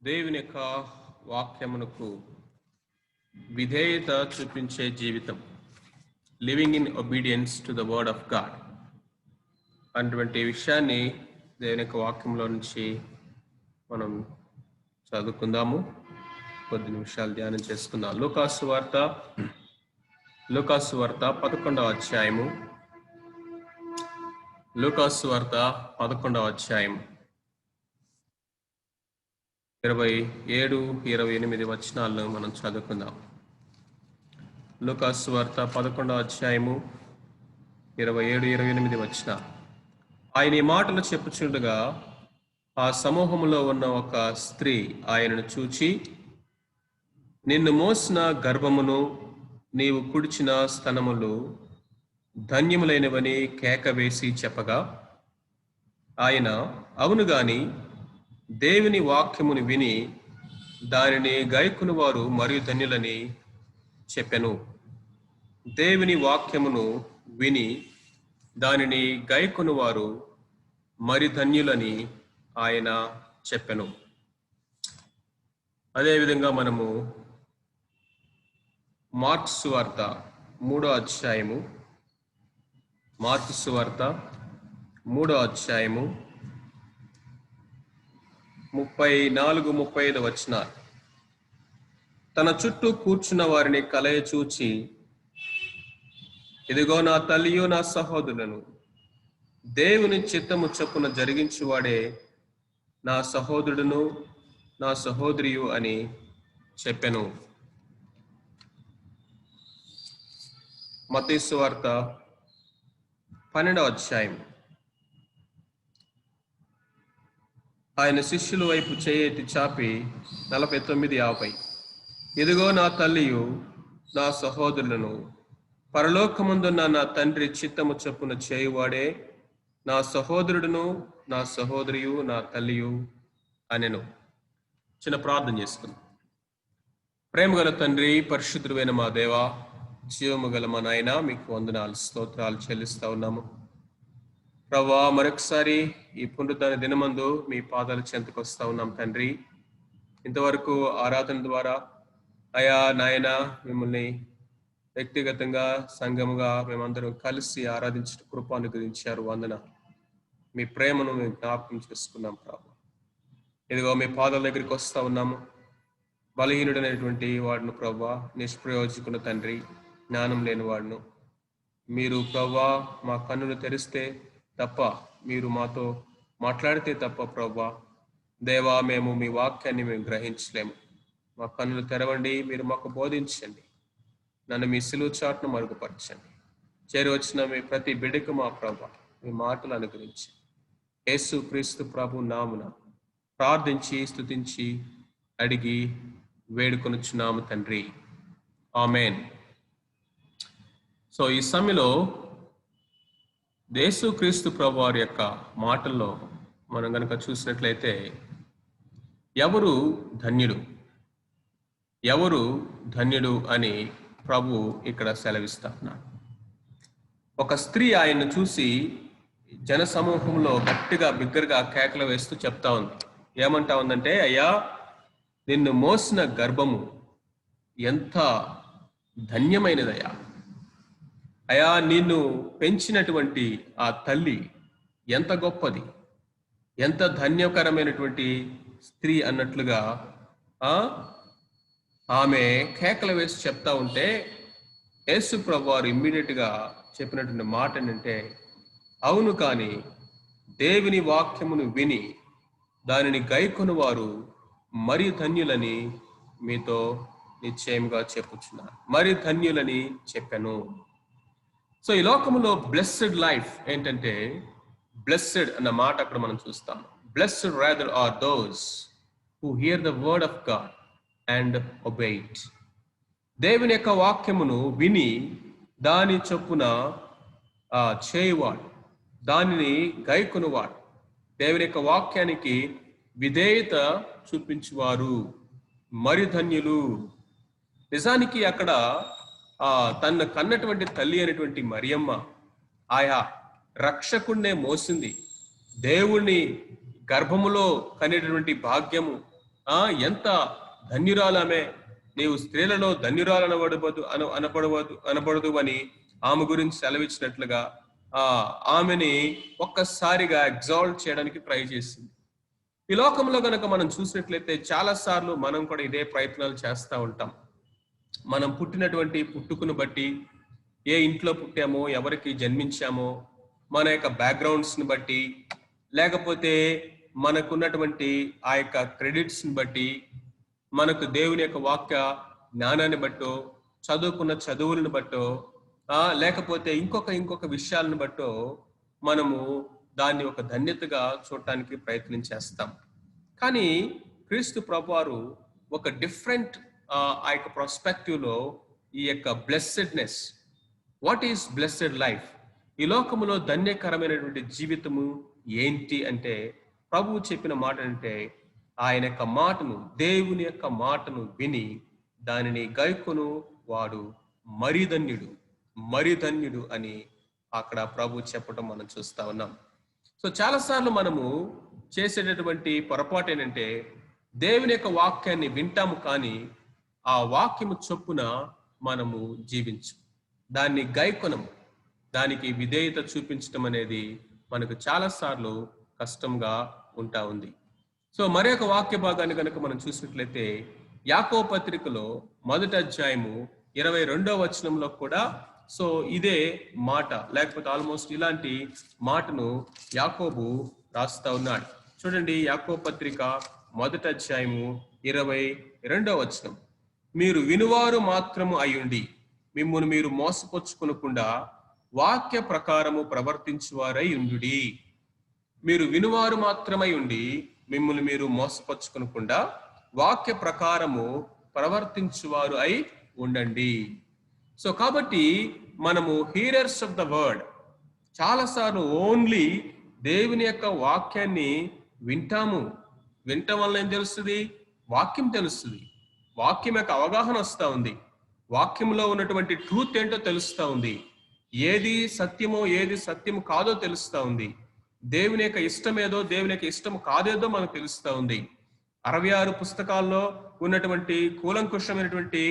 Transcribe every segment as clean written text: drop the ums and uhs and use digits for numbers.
దేవుని యొక్క వాక్యమునకు విధేయత చూపించే జీవితం, living in obedience to the word of God అటువంటి విషయాన్ని దేవుని యొక్క వాక్యంలో నుంచి మనం చదువుకుందాము. కొద్ది నిమిషాలు ధ్యానం చేసుకుందాం. లూకాసు వార్త 11వ అధ్యాయము. లూకాసు వార్త 11వ అధ్యాయం 27-28 వచనాలను మనం చదువుకుందాం. లూకాసు వార్త 11వ అధ్యాయము 27-28 వచనాలు. ఆయన ఈ మాటలు చెప్పుచుండగా ఆ సమూహంలో ఉన్న ఒక స్త్రీ ఆయనను చూచి, నిన్ను మోసిన గర్భమును నీవు కుడిచిన స్తనములు ధన్యములైనవని కేక వేసి చెప్పగా, ఆయన అవును గాని దేవుని వాక్యమును విని దానిని గైకొను వారు మరియు ధన్యులని చెప్పెను. దేవుని వాక్యమును విని దానిని గైకొను వారు మరి ధన్యులని ఆయన చెప్పెను. అదేవిధంగా మనము మార్కు సువార్త 3వ అధ్యాయము, మార్కు సువార్త 3వ అధ్యాయము 34-35 వచనాలు. తన చుట్టూ కూర్చున్న వారిని కలయ చూచి, ఇదిగో నా తల్లియు నా సహోదరులను, దేవుని చిత్తము చొప్పున జరిగించువాడే నా సహోదరుడును నా సహోదరియు అని చెప్పెను. మత్తయి సువార్త 12వ అధ్యాయం. ఆయన శిష్యుల వైపు చేయెత్తి చాపి 49-50, ఇదిగో నా తల్లియు నా సహోదరులను, పరలోకమందున్న నా తండ్రి చిత్తము చొప్పున చేయువాడే నా సహోదరుడును నా సహోదరియు నా తల్లియు అనెను. చిన్న ప్రార్థన చేసుకుందాం. ప్రేమగల తండ్రి, పరిశుద్ధుడైన మా దేవా, జీవము గల మా నాయన, మీకు వందనాలు స్తోత్రాలు చెల్లిస్తా ఉన్నాము ప్రభువా. మరొకసారి ఈ పునరుద్ధరణ దినమందు మీ పాదాల చెంతకు వస్తా ఉన్నాం తండ్రి. ఇంతవరకు ఆరాధన ద్వారా అయా నాయన మిమ్మల్ని వ్యక్తిగతంగా సంఘముగా మేమందరం కలిసి ఆరాధించిన కృప అనుగ్రహించారు. వందన మీ ప్రేమను మేము జ్ఞాపకం చేసుకున్నాం ప్రభు. ఇదిగో మీ పాదాల దగ్గరికి వస్తా ఉన్నాము. బలహీనుడైనటువంటి వాడును ప్రభు, నిష్ప్రయోజకుల తండ్రి, జ్ఞానం లేని వాడును. మీరు ప్రభా మా కన్నులు తెరిస్తే తప్ప, మీరు మాతో మాట్లాడితే తప్ప ప్రభా దేవా మేము మీ వాక్యాన్ని మేము గ్రహించలేము. మా కన్నులు తెరవండి, మీరు మాకు బోధించండి. నన్ను మీ సిలువ చాటును మరుగుపరచండి. చేరి వచ్చిన మీ ప్రతి బిడ్డకు మా ప్రభా మీ మాటలు అనుగ్రహించి యేసు క్రీస్తు ప్రభు నామున ప్రార్థించి స్తుతించి అడిగి వేడుకొనుచున్నాము తండ్రి, ఆమెన్. సో ఈ సమయంలో యేసు క్రీస్తు ప్రభు వారి యొక్క మాటల్లో మనం కనుక చూసినట్లయితే, ఎవరు ధన్యుడు, ఎవరు ధన్యుడు అని ప్రభు ఇక్కడ సెలవిస్తా ఉన్నాడు. ఒక స్త్రీ ఆయన్ను చూసి జన సమూహంలో గట్టిగా బిగ్గరగా కేకలు వేస్తూ చెప్తా ఉంది. ఏమంటా ఉందంటే, అయ్యా నిన్ను మోసిన గర్భము ఎంత ధన్యమైనదయ్యా, అయా నిన్ను పెంచినటువంటి ఆ తల్లి ఎంత గొప్పది, ఎంత ధన్యకరమైనటువంటి స్త్రీ అన్నట్లుగా ఆమె కేకలు వేసి చెప్తా ఉంటే, యేసు ప్రభు వారు ఇమ్మీడియట్గా చెప్పినటువంటి మాట ఏంటంటే, అవును కానీ దేవుని వాక్యమును విని దానిని గైకొను వారు మరి ధన్యులని మీతో నిశ్చయంగా చెప్పుచున్నారు. మరి ధన్యులని చెప్పాను. సో ఈ లోకములో బ్లెస్సెడ్ లైఫ్ ఏంటంటే, బ్లెస్సెడ్ అన్న మాట అక్కడ మనం చూస్తాం. Blessed rather are those who hear the word of God and obey it. దేవుని యొక్క వాక్యమును విని దాని చొప్పున చేయువాడు, దానిని గైకొనువాడు, దేవుని యొక్క వాక్యానికి విధేయత చూపించువారు మరి ధన్యులు. నిజానికి అక్కడ తన కన్నటువంటి తల్లి అయినటువంటి మరియమ్మ ఆయా రక్షకుణ్ణే మోసింది. దేవుణ్ణి గర్భములో కనేటటువంటి భాగ్యము ఎంత ధన్యురాలమే, నీవు స్త్రీలలో ధన్యురాలనబడబదు అనబడదు అని ఆమె గురించి సెలవిచ్చినట్లుగా ఆమెని ఒక్కసారిగా ఎగ్జాల్ట్ చేయడానికి ట్రై చేసింది. ఈ లోకంలో కనుక మనం చూసినట్లయితే చాలా సార్లు మనం కూడా ఇదే ప్రయత్నాలు చేస్తూ ఉంటాం. మనం పుట్టినటువంటి పుట్టుకును బట్టి, ఏ ఇంట్లో పుట్టామో, ఎవరికి జన్మించామో, మన యొక్క బ్యాక్గ్రౌండ్స్ని బట్టి, లేకపోతే మనకున్నటువంటి ఆ యొక్క క్రెడిట్స్ని బట్టి, మనకు దేవుని యొక్క వాక్య జ్ఞానాన్ని బట్టో, చదువుకున్న చదువులను బట్టో, లేకపోతే ఇంకొక విషయాలను బట్టో మనము దాన్ని ఒక ధన్యతగా చూడటానికి ప్రయత్నం చేస్తాం. కానీ క్రీస్తు ప్రభువారు ఒక డిఫరెంట్ ఆ యొక్క ప్రాస్పెక్టివ్లో ఈ యొక్క blessedness, what is blessed life, ఈ లోకములో ధన్యకరమైనటువంటి జీవితము ఏంటి అంటే, ప్రభువు చెప్పిన మాట అంటే ఆయన యొక్క మాటను, దేవుని యొక్క మాటను విని దానిని గైకొను వాడు మరిధన్యుడు అని అక్కడ ప్రభు చెప్పడం మనం చూస్తా ఉన్నాం. సో చాలాసార్లు మనము చేసేటటువంటి పొరపాటు ఏంటంటే, దేవుని యొక్క వాక్యాన్ని వింటాము కానీ ఆ వాక్యము చొప్పున మనము జీవించు, దాన్ని గైకొనము, దానికి విధేయత చూపించడం అనేది మనకు చాలాసార్లు కష్టంగా ఉంటా ఉంది. సో మరి ఒక వాక్య భాగాన్ని కనుక మనం చూసినట్లయితే యాకోబు పత్రికలో 1వ అధ్యాయము 22వ వచనంలో కూడా సో ఇదే మాట, లేకపోతే ఆల్మోస్ట్ ఇలాంటి మాటను యాకోబు రాస్తా ఉన్నాడు. చూడండి, యాకోబు పత్రిక 1వ అధ్యాయము 22వ వచనం. మీరు వినువారు మాత్రము అయ్యుండి మిమ్మును మీరు మోసపుచ్చుకొనకుండా వాక్య ప్రకారము ప్రవర్తించువారై ఉండుడి. మీరు వినువారు మాత్రమై ఉండి మిమ్మల్ని మీరు మోసపరుచుకొనకుండా వాక్య ప్రకారము ప్రవర్తించువారు అయి ఉండండి. సో కాబట్టి మనము హీరర్స్ ఆఫ్ ద వర్డ్, చాలాసార్లు ఓన్లీ దేవుని యొక్క వాక్యాన్ని వింటాము. వినటం వల్ల ఏం తెలుస్తుంది? వాక్యం తెలుస్తుంది. వాక్యం యొక్క అవగాహన వస్తూ ఉంది. వాక్యంలో ఉన్నటువంటి ట్రూత్ ఏంటో తెలుస్తూ ఉంది. ఏది సత్యమో ఏది సత్యం కాదో తెలుస్తూ ఉంది. దేవుని యొక్క ఇష్టం ఏదో దేవుని యొక్క ఇష్టం కాదేదో మనకు తెలుస్తూ ఉంది. 66 పుస్తకాల్లో ఉన్నటువంటి కూలంకుషమైనటువంటి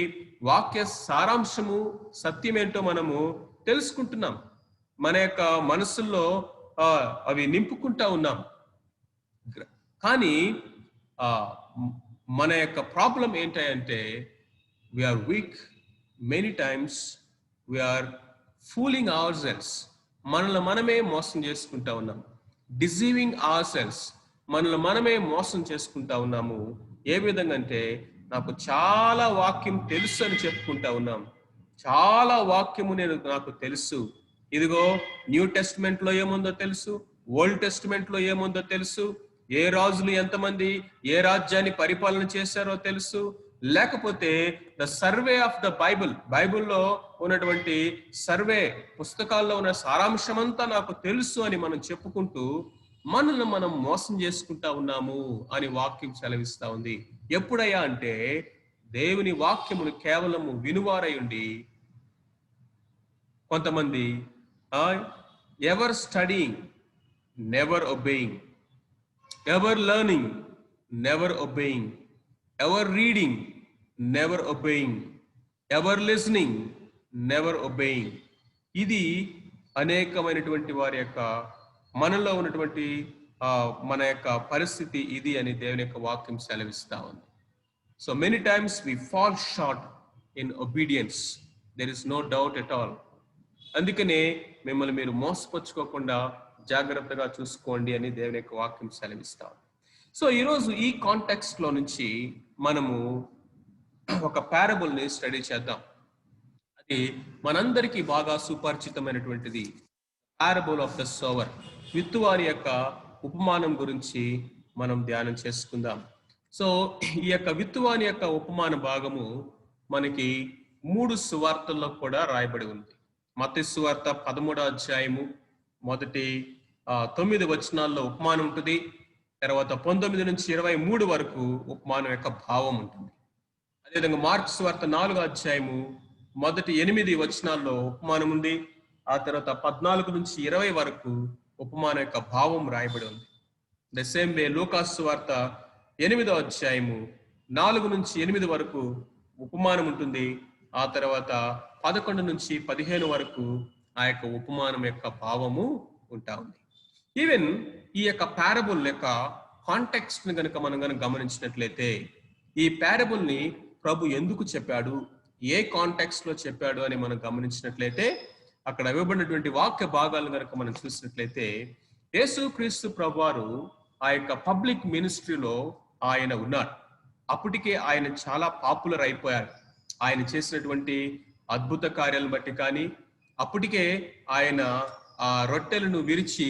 వాక్య సారాంశము సత్యమేంటో మనము తెలుసుకుంటున్నాం. మన యొక్క మనసుల్లో అవి నింపుకుంటా ఉన్నాం. కానీ మన యొక్క ప్రాబ్లం ఏంటంటే we are weak. Many times we are fooling our selves. మనల్ని మనమే మోసం చేసుకుంటా ఉన్నాం. డిసీవింగ్ అవర్ సెల్స్, మనల్ని మనమే మోసం చేసుకుంటా ఉన్నాము. ఏ విధంగా అంటే, నాకు చాలా వాక్యం తెలుసు అని చెప్పుకుంటా ఉన్నాం. చాలా వాక్యము నాకు తెలుసు. ఇదిగో న్యూ టెస్ట్మెంట్ లో ఏముందో తెలుసు, ఓల్డ్ టెస్ట్మెంట్ లో ఏముందో తెలుసు, ఏ రాజులు ఎంతమంది ఏ రాజ్యాన్ని పరిపాలన చేశారో తెలుసు, లేకపోతే ద సర్వే ఆఫ్ ద బైబిల్లో ఉన్నటువంటి సర్వే పుస్తకాల్లో ఉన్న సారాంశం అంతా నాకు తెలుసు అని మనం చెప్పుకుంటూ మనల్ని మనం మోసం చేసుకుంటా ఉన్నాము అని వాక్యం సెలవిస్తా ఉంది. ఎప్పుడయ్యా అంటే, దేవుని వాక్యమును కేవలము వినువారై ఉండి, కొంతమంది ever studying never obeying, ever learning never obeying, ever reading never obeying, ever listening never obeying. ఇది అనేకమైనటువంటి వారి యొక్క మనలో ఉన్నటువంటి మన యొక్క పరిస్థితి ఇది అని దేవుని యొక్క వాక్యం సెలవిస్తా ఉంది. So many times we fall short in obedience, there is no doubt at all. అందుకనే మిమ్మల్ని మీరు మోసపరుచుకోకుండా జాగ్రత్తగా చూసుకోండి అని దేవుని యొక్క వాక్యం సెలవిస్తా ఉంది. సో ఈరోజు ఈ కాంటెక్స్ట్ లో నుంచి మనము ఒక పారబుల్ని స్టడీ చేద్దాం. అది మనందరికీ బాగా సుపరిచితమైనటువంటిది, పారబుల్ ఆఫ్ ద సోవర్. విత్తువారి యొక్క ఉపమానం గురించి మనం ధ్యానం చేసుకుందాం. సో ఈ యొక్క విత్తువాని యొక్క ఉపమాన భాగము మనకి 3 సువార్తల్లో కూడా రాయబడి ఉంది. మత్తయి సువార్త 13వ అధ్యాయము మొదటి 9 వచనాల్లో ఉపమానం ఉంటుంది. తర్వాత 19 నుంచి 23 వరకు ఉపమానం యొక్క భావం ఉంటుంది. అదేవిధంగా మార్కు సువార్త 4వ అధ్యాయము మొదటి 8 వచనాల్లో ఉపమానం ఉంది. ఆ తర్వాత 14 నుంచి 20 వరకు ఉపమానం యొక్క భావం రాయబడి ఉంది. ద సేమ్ వే లూకాసు సువార్త 8వ అధ్యాయము 4 నుంచి 8 వరకు ఉపమానం ఉంటుంది. ఆ తర్వాత 11 నుంచి 15 వరకు ఆ యొక్క ఉపమానం యొక్క భావము ఉంటా ఉంది. ఈవెన్ ఈ యొక్క పారబుల్ యొక్క కాంటెక్స్ట్ ని కనుక మనం గమనించినట్లయితే, ఈ పారబుల్ ని ప్రభు ఎందుకు చెప్పాడు, ఏ కాంటెక్స్ట్ లో చెప్పాడు అని మనం గమనించినట్లయితే, అక్కడ ఇవ్వబడినటువంటి వాక్య భాగాలను కనుక మనం చూసినట్లయితే, యేసుక్రీస్తు ప్రభువారు ఆ యొక్క పబ్లిక్ మినిస్ట్రీలో ఆయన ఉన్నారు. అప్పటికే ఆయన చాలా పాపులర్ అయిపోయారు. ఆయన చేసినటువంటి అద్భుత కార్యాలను బట్టి కానీ, అప్పటికే ఆయన ఆ రొట్టెలను విరిచి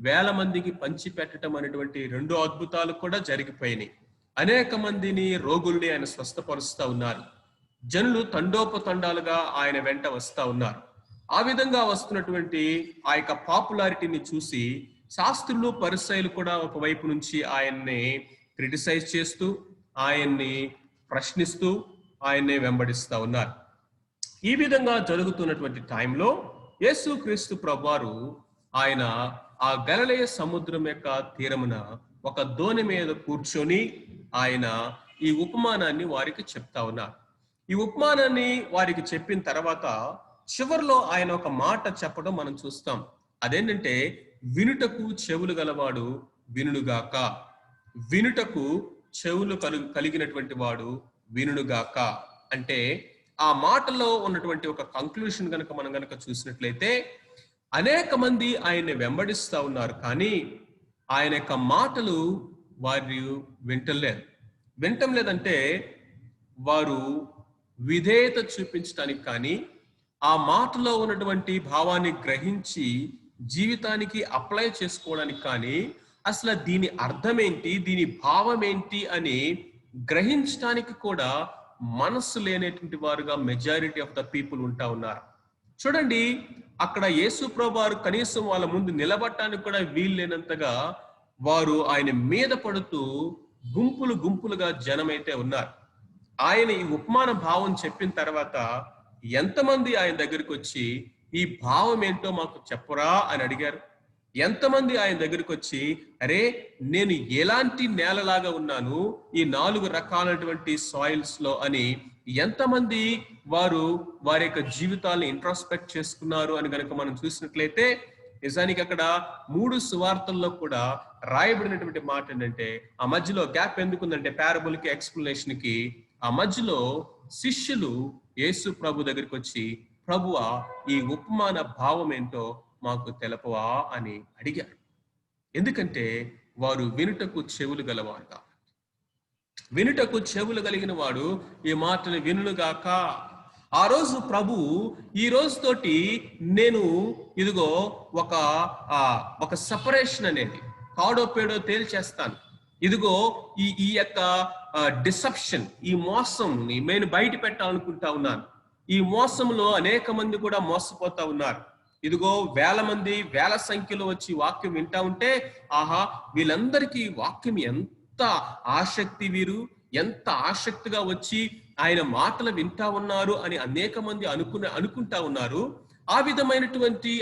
1000 మందికి పంచి పెట్టడం అనేటువంటి 2 అద్భుతాలు కూడా జరిగిపోయినాయి. అనేక మందిని, రోగుల్ని ఆయన స్వస్థపరుస్తూ ఉన్నారు. జనులు తండోపతండాలుగా ఆయన వెంట వస్తూ ఉన్నారు. ఆ విధంగా వస్తున్నటువంటి ఆ యొక్క పాపులారిటీని చూసి శాస్త్రులు, పరిసయ్యులు కూడా ఒకవైపు నుంచి ఆయన్ని క్రిటిసైజ్ చేస్తూ, ఆయన్ని ప్రశ్నిస్తూ, ఆయన్నే వెంబడిస్తూ ఉన్నారు. ఈ విధంగా జరుగుతున్నటువంటి టైంలో యేసుక్రీస్తు ప్రభువారు ఆయన ఆ గలిలయ సముద్రం యొక్క తీరమున ఒక దోణి మీద కూర్చొని ఆయన ఈ ఉపమానాన్ని వారికి చెప్తా ఉన్నారు. ఈ ఉపమానాన్ని వారికి చెప్పిన తర్వాత చివరిలో ఆయన ఒక మాట చెప్పడం మనం చూస్తాం. అదేంటంటే, వినుటకు చెవులు గలవాడు వినుగాక. వినుటకు చెవులు కలిగినటువంటి వాడు వినుగాక అంటే, ఆ మాటలో ఉన్నటువంటి ఒక కంక్లూషన్ కనుక మనం చూసినట్లయితే, అనేక మంది ఆయన్ని వెంబడిస్తూ ఉన్నారు, కానీ ఆయన యొక్క మాటలు వారు వింటం లేదంటే వారు విధేయత చూపించడానికి కానీ, ఆ మాటలో ఉన్నటువంటి భావాన్ని గ్రహించి జీవితానికి అప్లై చేసుకోవడానికి కానీ, అసలు దీని అర్థం ఏంటి, దీని భావం ఏంటి అని గ్రహించడానికి కూడా మనస్సు లేనటువంటి వారుగా మెజారిటీ ఆఫ్ ద పీపుల్ ఉంటా ఉన్నారు. చూడండి, అక్కడ యేసు ప్రభువారు కనీసం వాళ్ళ ముందు నిలబడటానికి కూడా వీలు లేనంతగా వారు ఆయన మీద పడుతూ గుంపులు గుంపులుగా జనమైతే ఉన్నారు. ఆయన ఈ ఉపమాన భావం చెప్పిన తర్వాత ఎంతమంది ఆయన దగ్గరికి వచ్చి ఈ భావం ఏంటో మాకు చెప్పరా అని అడిగారు? ఎంతమంది ఆయన దగ్గరికి వచ్చి, అరే నేను ఎలాంటి నేలలాగా ఉన్నాను ఈ 4 రకాలైనటువంటి సాయిల్స్ లో అని ఎంతమంది వారు వారి యొక్క జీవితాలను ఇంట్రాస్పెక్ట్ చేసుకున్నారు అని కనుక మనం చూసినట్లయితే, నిజానికి అక్కడ 3 సువార్తల్లో కూడా రాయబడినటువంటి మాట ఏంటంటే, ఆ మధ్యలో గ్యాప్ ఎందుకుందంటే పారబుల్ కి ఎక్స్ప్లెనేషన్ కి, ఆ మధ్యలో శిష్యులు యేసు ప్రభు దగ్గరికి వచ్చి, ప్రభువా ఈ ఉపమాన భావం ఏంటో మాకు తెలపవా అని అడిగారు. ఎందుకంటే వారు వినుటకు చెవులు గలవారుగా. వినుటకు చెవులు కలిగిన వాడు ఈ మాటను వినుగాక. ఆ రోజు ప్రభు ఈ రోజుతోటి నేను ఇదిగో ఒక సెపరేషన్ అనేది కాడో పేడో తేల్చేస్తాను. ఇదిగో ఈ యొక్క డిసెప్షన్, ఈ మోసం నేను బయట పెట్టాలనుకుంటా ఉన్నాను. ఈ మోసంలో అనేక మంది కూడా మోసపోతా ఉన్నారు. ఇదిగో 1000 మంది 1000 సంఖ్యలో వచ్చి వాక్యం వింటా ఉంటే, ఆహా వీళ్ళందరికీ వాక్యం ఎంత ఆసక్తి, వీరు ఎంత ఆసక్తిగా వచ్చి ఆయన మాటలు వింటా ఉన్నారు అని అనేక మంది అనుకుంటా ఉన్నారు. ఆ విధమైనటువంటి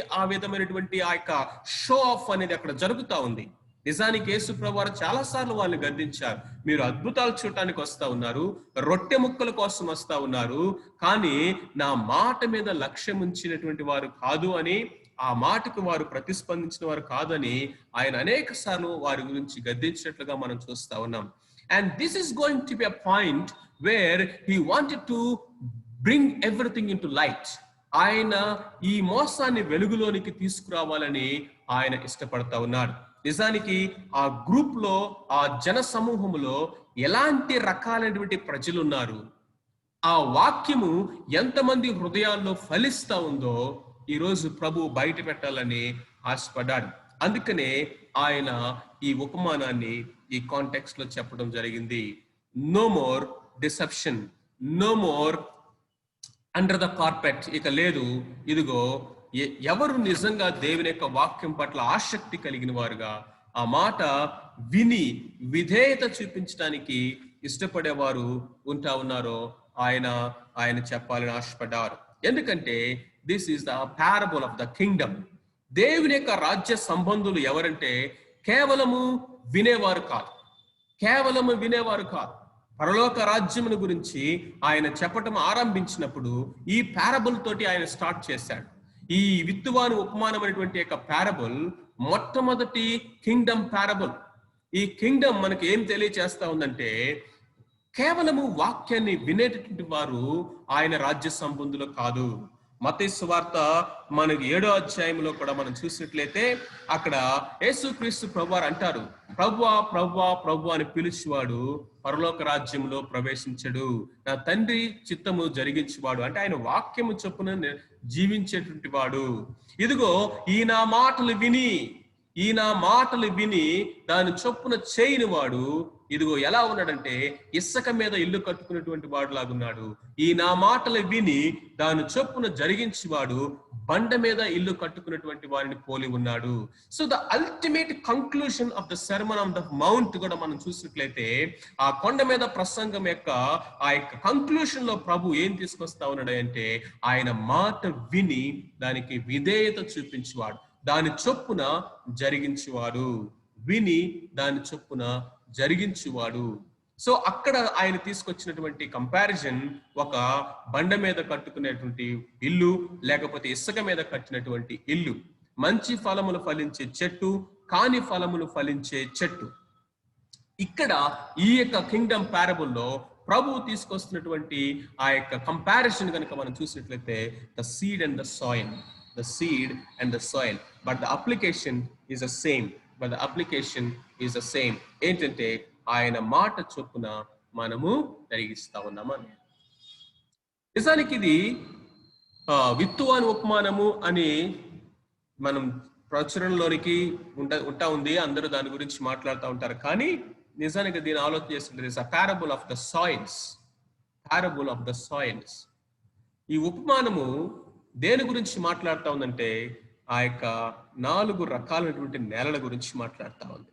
ఆ యొక్క షో ఆఫ్ అనేది అక్కడ జరుగుతూ ఉంది. నిజానికి యేసు ప్రభువారు చాలా సార్లు వాళ్ళని గద్దించారు. మీరు అద్భుతాలు చూడటానికి వస్తా ఉన్నారు, రొట్టె ముక్కల కోసం వస్తా ఉన్నారు, కానీ నా మాట మీద లక్ష్యం ఉంచినటువంటి వారు కాదు అని, ఆ మాటకు వారు ప్రతిస్పందించిన వారు కాదని ఆయన అనేక సార్లు వారి గురించి గద్దించినట్లుగా మనం చూస్తా ఉన్నాం. And this is going to be a point where he wanted to bring everything in to light. ఆయన ఈ మోసాన్ని వెలుగులోనికి తీసుకురావాలని ఆయన ఇష్టపడతా ఉన్నారు. నిజానికి ఆ గ్రూప్ లో, ఆ జన సమూహంలో ఎలాంటి రకాలైనటువంటి ప్రజలు ఉన్నారు, ఆ వాక్యము ఎంతమంది హృదయాల్లో ఫలిస్తా ఉందో ఈరోజు ప్రభు బయట పెట్టాలని ఆశపడ్డాడు. అందుకనే ఆయన ఈ ఉపమానాన్ని ఈ కాంటెక్స్ట్ లో చెప్పడం జరిగింది. No more deception, no more under the carpet. ఇక లేదు, ఇదిగో ఎవరు నిజంగా దేవుని యొక్క వాక్యం పట్ల ఆసక్తి కలిగిన వారుగా, ఆ మాట విని విధేయత చూపించడానికి ఇష్టపడేవారు ఉంటా ఉన్నారో ఆయన చెప్పాలని ఆశపడ్డారు. ఎందుకంటే this is the parable of the Kingdom. దేవుని యొక్క రాజ్య సంబంధులు ఎవరంటే కేవలము వినేవారు కాదు, కేవలము వినేవారు కాదు. పరలోక రాజ్యమును గురించి ఆయన చెప్పటం ఆరంభించినప్పుడు ఈ పారబుల్ తోటి ఆయన స్టార్ట్ చేశాడు. ఈ విత్తువాని ఉపమానం అనేటువంటి యొక్క పారబుల్ మొట్టమొదటి కింగ్డమ్ పారబుల్. ఈ కింగ్డమ్ మనకి ఏం తెలియచేస్తా ఉందంటే, కేవలము వాక్యాన్ని వినేటటువంటి వారు ఆయన రాజ్య సంబంధులు కాదు. మత్తయి సువార్త మనకి 7వ అధ్యాయంలో కూడా మనం చూసినట్లయితే అక్కడ యేసుక్రీస్తు ప్రభువారు అంటారు, ప్రభువా ప్రభువా ప్రభు అని పిలిచేవాడు పరలోక రాజ్యంలో ప్రవేశించడు, నా తండ్రి చిత్తము జరిగించేవాడు. అంటే ఆయన వాక్యము చొప్పున జీవించేటువంటి వాడు. ఇదిగో ఈ నా మాటలు విని దాని చొప్పున చేయని వాడు ఇదిగో ఎలా ఉన్నాడంటే ఇసుక మీద ఇల్లు కట్టుకున్నటువంటి వాడు లాగున్నాడు. ఈ నా మాటలు విని దాని చొప్పున జరిగించేవాడు బండ మీద ఇల్లు కట్టుకున్నటువంటి వారిని పోలి ఉన్నాడు. So the ultimate conclusion of the sermon on the mount కూడా మనం చూసినట్లయితే ఆ కొండ మీద ప్రసంగం యొక్క ఆ యొక్క కంక్లూషన్ లో ప్రభు ఏం తీసుకొస్తా ఉన్నాడు అంటే, ఆయన మాట విని దానికి విధేయత చూపించేవాడు, దాని చొప్పున జరిగించేవాడు. విని దాని చొప్పున జరిగించువాడు. సో అక్కడ ఆయన తీసుకొచ్చినటువంటి కంపారిజన్ ఒక బండ మీద కట్టుకునేటువంటి ఇల్లు, లేకపోతే ఇసుక మీద కట్టినటువంటి ఇల్లు. మంచి ఫలములు ఫలించే చెట్టు, కాని ఫలములు ఫలించే చెట్టు. ఇక్కడ ఈ యొక్క కింగ్డమ్ పారబుల్లో ప్రభువు తీసుకొస్తున్నటువంటి ఆ యొక్క కంపారిజన్ కనుక మనం చూసినట్లయితే the seed and the soil, but the application is the same. ఏంటంటే ఆయన మాట చొప్పున మనము జరిగిస్తా ఉన్నామని. నిజానికి ఇది విత్తువాని ఉపమానము అని మనం ప్రచురణలోనికి ఉంటా ఉంది, అందరూ దాని గురించి మాట్లాడుతూ ఉంటారు. కానీ నిజానికి దీని ఆలోచన చేస్తుంటే పారబుల్ ఆఫ్ ద సాయిల్స్. ఈ ఉపమానము దేని గురించి మాట్లాడుతూ ఉందంటే ఆ యొక్క 4 రకాలైనటువంటి నేలల గురించి మాట్లాడుతూ ఉంది.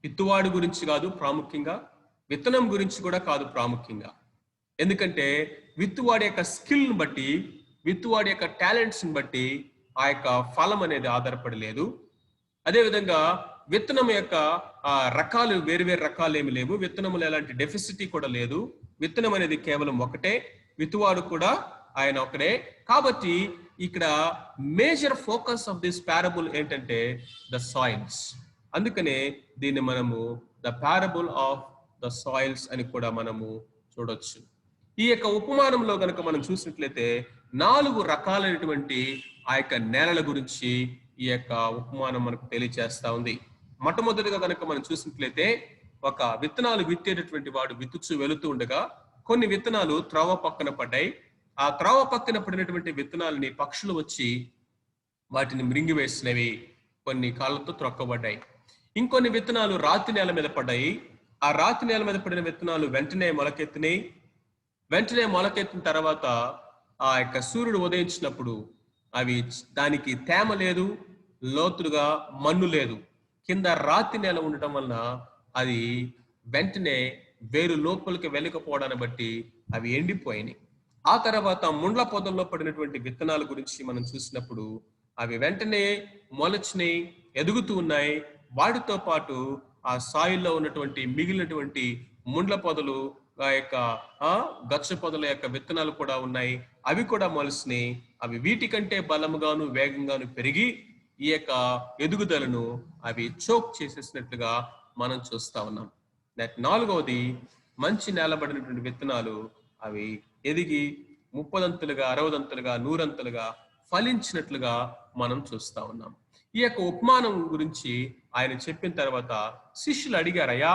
విత్తువాడి గురించి కాదు ప్రాముఖ్యంగా, విత్తనం గురించి కూడా కాదు ప్రాముఖ్యంగా. ఎందుకంటే విత్తువాడి యొక్క స్కిల్ని బట్టి, విత్తువాడి యొక్క టాలెంట్స్ని బట్టి ఆ యొక్క ఫలం అనేది ఆధారపడి లేదు. అదేవిధంగా విత్తనం యొక్క రకాలు వేరు రకాలు ఏమి లేవు. విత్తనములు ఎలాంటి డెఫిసిటీ కూడా లేదు. విత్తనం అనేది కేవలం ఒకటే, విత్తువాడు కూడా ఆయన ఒకడే. కాబట్టి ఇక్కడ major focus of this parable ఏంటంటే ద సాయిల్స్. అందుకనే దీన్ని మనము the parable of the soils అని కూడా మనము చూడొచ్చు. ఈ యొక్క ఉపమానంలో కనుక మనం చూసినట్లయితే 4 రకాలైనటువంటి ఆ యొక్క నేలల గురించి ఈ యొక్క ఉపమానం మనకు తెలియజేస్తా ఉంది. మొట్టమొదటిగా కనుక మనం చూసినట్లయితే ఒక విత్తనాలు విత్తేటటువంటి వాడు విత్తుచు వెళుతూ ఉండగా కొన్ని విత్తనాలు త్రోవ పక్కన పడ్డాయి. ఆ త్రోవ పక్కన పడినటువంటి విత్తనాలని పక్షులు వచ్చి వాటిని మృంగివేసినవి, కొన్ని కాళ్ళతో త్రొక్కబడ్డాయి. ఇంకొన్ని విత్తనాలు రాతి నేల మీద పడ్డాయి. ఆ రాతి నేల మీద పడిన విత్తనాలు వెంటనే మొలకెత్తిన తర్వాత ఆ యొక్క సూర్యుడు ఉదయించినప్పుడు అవి దానికి తేమ లేదు, లోతుగా మన్ను లేదు, కింద రాతి నేల ఉండటం వలన అది వెంటనే వేరు లోపలికి వెళ్ళకపోవడాన్ని బట్టి అవి ఎండిపోయినాయి. ఆ తర్వాత ముండ్ల పొదల్లో పడినటువంటి విత్తనాల గురించి మనం చూసినప్పుడు అవి వెంటనే మొలచినాయి, ఎదుగుతూ ఉన్నాయి. వాటితో పాటు ఆ సాయిల్లో ఉన్నటువంటి మిగిలినటువంటి ముండ్ల పొదలు, ఆ యొక్క గచ్చ పొదల యొక్క విత్తనాలు కూడా ఉన్నాయి. అవి కూడా మొలిసినాయి. అవి వీటికంటే బలముగాను వేగంగాను పెరిగి ఈ యొక్క ఎదుగుదలను అవి చోక్ చేసేసినట్లుగా మనం చూస్తా ఉన్నాం. 4వది మంచి నేలబడినటువంటి విత్తనాలు అవి ఎదిగి 30దంతులుగా 60దంతులుగా 100దంతులుగా ఫలించినట్లుగా మనం చూస్తా ఉన్నాం. ఈ యొక్క ఉపమానం గురించి ఆయన చెప్పిన తర్వాత శిష్యులు అడిగారయ్యా,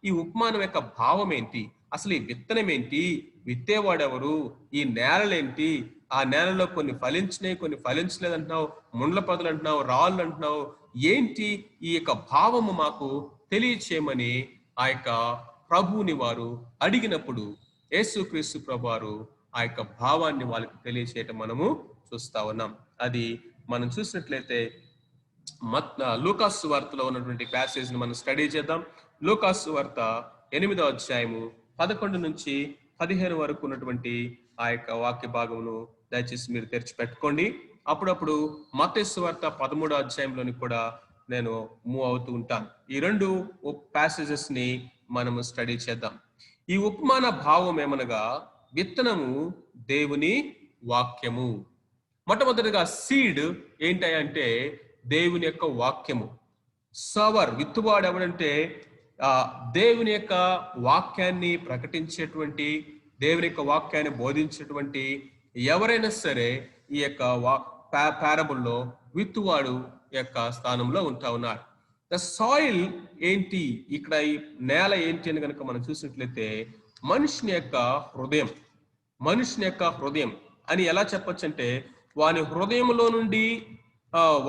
ఈ ఉపమానం యొక్క భావం ఏంటి, అసలు ఈ విత్తనం ఏంటి, విత్తేవాడెవరు, ఈ నేలలేంటి, ఆ నేలలో కొన్ని ఫలించినాయి కొన్ని ఫలించలేదు అంటున్నావు, ముండ్ల పొదలు అంటున్నావు, రాళ్ళు అంటున్నావు, ఏంటి ఈ యొక్క భావము మాకు తెలియచేయమని ఆ యొక్క ప్రభువుని వారు అడిగినప్పుడు యేసుక్రీస్తు ప్రభువారు ఆ యొక్క భావాన్ని వాళ్ళకి తెలియచేయటం మనము చూస్తా ఉన్నాం. అది మనం చూసినట్లయితే లూకాసు వార్తలో ఉన్నటువంటి ప్యాసేజ్ ని మనం స్టడీ చేద్దాం. లూకాసు వార్త 8వ అధ్యాయము 11 నుంచి 15 వరకు ఉన్నటువంటి ఆ యొక్క వాక్య భాగమును దయచేసి మీరు తెరిచి పెట్టుకోండి. అప్పుడప్పుడు మత్తయి సువార్త 13వ అధ్యాయంలోని కూడా నేను మూవ్ అవుతూ ఉంటాను. ఈ 2 ప్యాసేజెస్ ని మనము స్టడీ చేద్దాం. ఈ ఉపమాన భావం ఏమనగా విత్తనము దేవుని వాక్యము. మొట్టమొదటిగా సీడ్ ఏంటంటే దేవుని యొక్క వాక్యము. సవర్ విత్తువాడు ఎవడంటే దేవుని యొక్క వాక్యాన్ని ప్రకటించేటువంటి, దేవుని యొక్క వాక్యాన్ని బోధించేటువంటి ఎవరైనా సరే ఈ యొక్క పారబుల్లో విత్తువాడు యొక్క స్థానంలో ఉంటా ఉన్నారు. ద సాయిల్ ఏంటి, ఇక్కడ ఈ నేల ఏంటి అని కనుక మనం చూసినట్లయితే మనుషుని యొక్క హృదయం. మనుషుని యొక్క హృదయం అని ఎలా చెప్పొచ్చు అంటే వాని హృదయంలో నుండి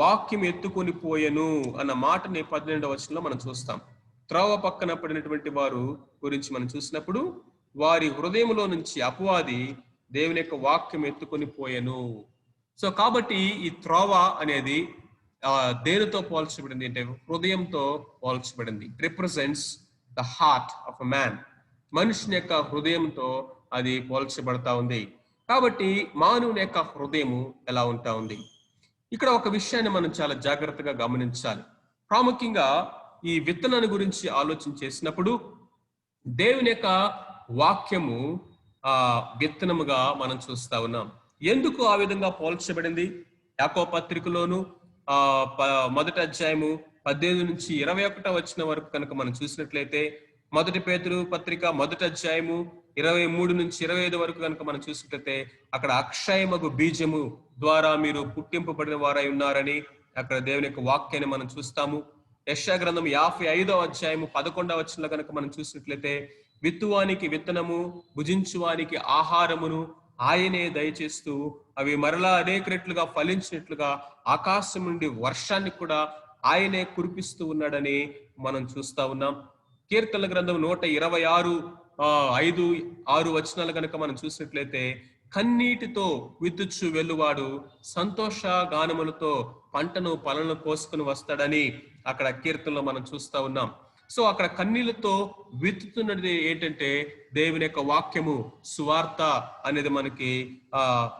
వాక్యం ఎత్తుకొని పోయెను అన్న మాటని 12వ వచనంలో మనం చూస్తాం. త్రోవ పక్కన పడినటువంటి వారు గురించి మనం చూసినప్పుడు వారి హృదయంలో నుంచి అపవాది దేవుని యొక్క వాక్యం ఎత్తుకొని పోయెను. సో కాబట్టి ఈ త్రోవ అనేది దేనితో పోల్చబడింది అంటే హృదయంతో పోల్చబడింది. Represents the heart of a man. మనుషుని యొక్క హృదయంతో అది పోల్చబడతా ఉంది. కాబట్టి మానవుని యొక్క హృదయము ఎలా ఉంటా ఉంది. ఇక్కడ ఒక విషయాన్ని మనం చాలా జాగ్రత్తగా గమనించాలి. ప్రాముఖ్యంగా ఈ విత్తనాన్ని గురించి ఆలోచన చేసినప్పుడు దేవుని యొక్క వాక్యము విత్తనముగా మనం చూస్తా ఉన్నాం. ఎందుకు ఆ విధంగా పోల్చబడింది? యాకోబు పత్రికలోను 1వ అధ్యాయము 18 నుంచి 21 వచనం వరకు కనుక మనం చూసినట్లయితే, 1 పేతురు పత్రిక 1వ అధ్యాయము 23 నుంచి 25 వరకు కనుక మనం చూసినట్లయితే అక్కడ అక్షయమగు బీజము ద్వారా మీరు పుట్టింపబడిన వారై ఉన్నారని అక్కడ దేవుని యొక్క వాక్యాన్ని మనం చూస్తాము. యెషయా గ్రంథం 55వ అధ్యాయము 11వ వచనంలో కనుక మనం చూసినట్లయితే విత్తువానికి విత్తనము, భుజించువానికి ఆహారమును ఆయనే దయచేస్తూ అవి మరలా అనేక రెట్లుగా ఫలించినట్లుగా ఆకాశం నుండి వర్షాన్ని కూడా ఆయనే కురిపిస్తూ ఉన్నాడని మనం చూస్తా ఉన్నాం. కీర్తనల గ్రంథం 126:5-6 వచనాలు కనుక మనం చూసినట్లయితే కన్నీటితో విత్తుచు వెలువాడు సంతోష గానములతో పంటను పలను కోసుకుని వస్తాడని అక్కడ కీర్తనలో మనం చూస్తా ఉన్నాం. సో అక్కడ కన్నీళ్లతో విత్తుతున్నది ఏంటంటే దేవుని యొక్క వాక్యము, సువార్త అనేది మనకి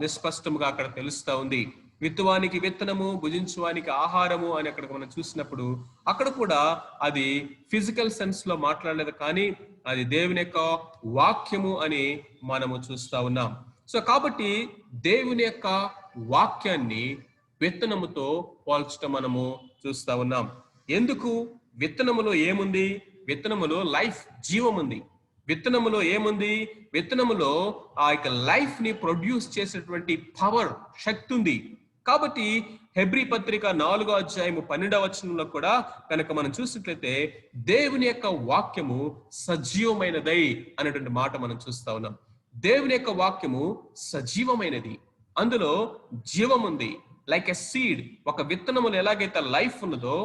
నిస్పష్టంగా అక్కడ తెలుస్తా ఉంది. విత్తువానికి విత్తనము, భుజించువానికి ఆహారము అని అక్కడ మనం చూసినప్పుడు అక్కడ కూడా అది ఫిజికల్ సెన్స్ లో మాట్లాడలేదు, కానీ అది దేవుని యొక్క వాక్యము అని మనము చూస్తా ఉన్నాం. సో కాబట్టి దేవుని యొక్క వాక్యాన్ని విత్తనముతో పోల్చడం మనము చూస్తా ఉన్నాం. ఎందుకు? విత్తనములో ఏముంది? విత్తనములో లైఫ్, జీవం ఉంది. విత్తనములో ఏముంది? విత్తనములో ఆ యొక్క లైఫ్ ని ప్రొడ్యూస్ చేసేటువంటి పవర్, శక్తి ఉంది. కాబట్టి హెబ్రీ పత్రిక 4వ అధ్యాయము 12వ వచనంలో కూడా కనుక మనం చూసినట్లయితే దేవుని యొక్క వాక్యము సజీవమైనదై అనేటువంటి మాట మనం చూస్తా ఉన్నాం. దేవుని యొక్క వాక్యము సజీవమైనది, అందులో జీవం ఉంది. లైక్ ఎ సీడ్, ఒక విత్తనములు ఎలాగైతే లైఫ్ ఉన్నదో,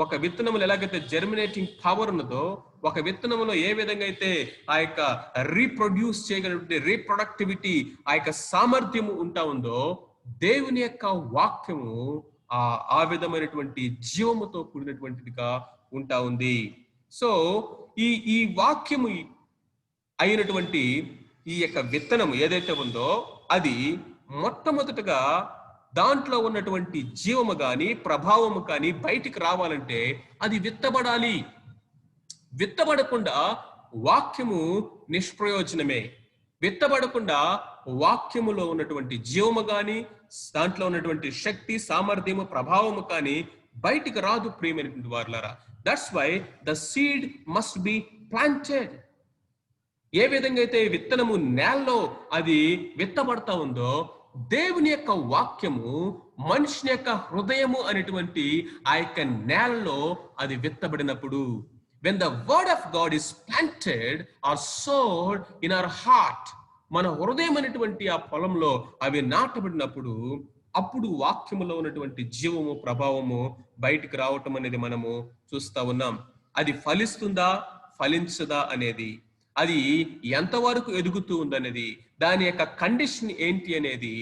ఒక విత్తనములు ఎలాగైతే జర్మినేటింగ్ పవర్ ఉన్నదో, ఒక విత్తనములో ఏ విధంగా అయితే ఆ యొక్క రీప్రొడ్యూస్ చేయగలిగే రీప్రొడక్టివిటీ, ఆ యొక్క సామర్థ్యము ఉంటా ఉందో, దేవుని యొక్క వాక్యము ఆ విధమైనటువంటి జీవముతో కూడినటువంటిదిగా ఉంటా ఉంది. సో ఈ వాక్యము అయినటువంటి ఈ యొక్క విత్తనము ఏదైతే ఉందో అది మొట్టమొదటగా దాంట్లో ఉన్నటువంటి జీవము కానీ ప్రభావము కానీ బయటికి రావాలంటే అది విత్తబడాలి. విత్తబడకుండా వాక్యము నిష్ప్రయోజనమే. విత్తబడకుండా వాక్యములో ఉన్నటువంటి జీవము కానీ, దాంట్లో ఉన్నటువంటి శక్తి, సామర్థ్యము, ప్రభావము కానీ బయటికి రాదు. ప్రియమైనటువంటి వారులారా, that's why the seed must be planted. ఏ విధంగా అయితే విత్తనము నేలలో అది విత్తబడతా ఉందో, దేవుని యొక్క వాక్యము మనుషుని యొక్క హృదయము అనేటువంటి ఆ యొక్క నేలలో అది విత్తబడినప్పుడు, when the word of God is planted or sowed in our heart, మన హృదయం అనేటువంటి ఆ పొలంలో అవి నాటబడినప్పుడు అప్పుడు వాక్యములో ఉన్నటువంటి జీవము, ప్రభావము బయటికి రావటం అనేది మనము చూస్తా ఉన్నాం. అది ఫలిస్తుందా, ఫలించదా అనేది, అది ఎంతవరకు ఎదుగుతూ ఉందనేది, దాని యొక్క కండిషన్ ఏంటి అనేది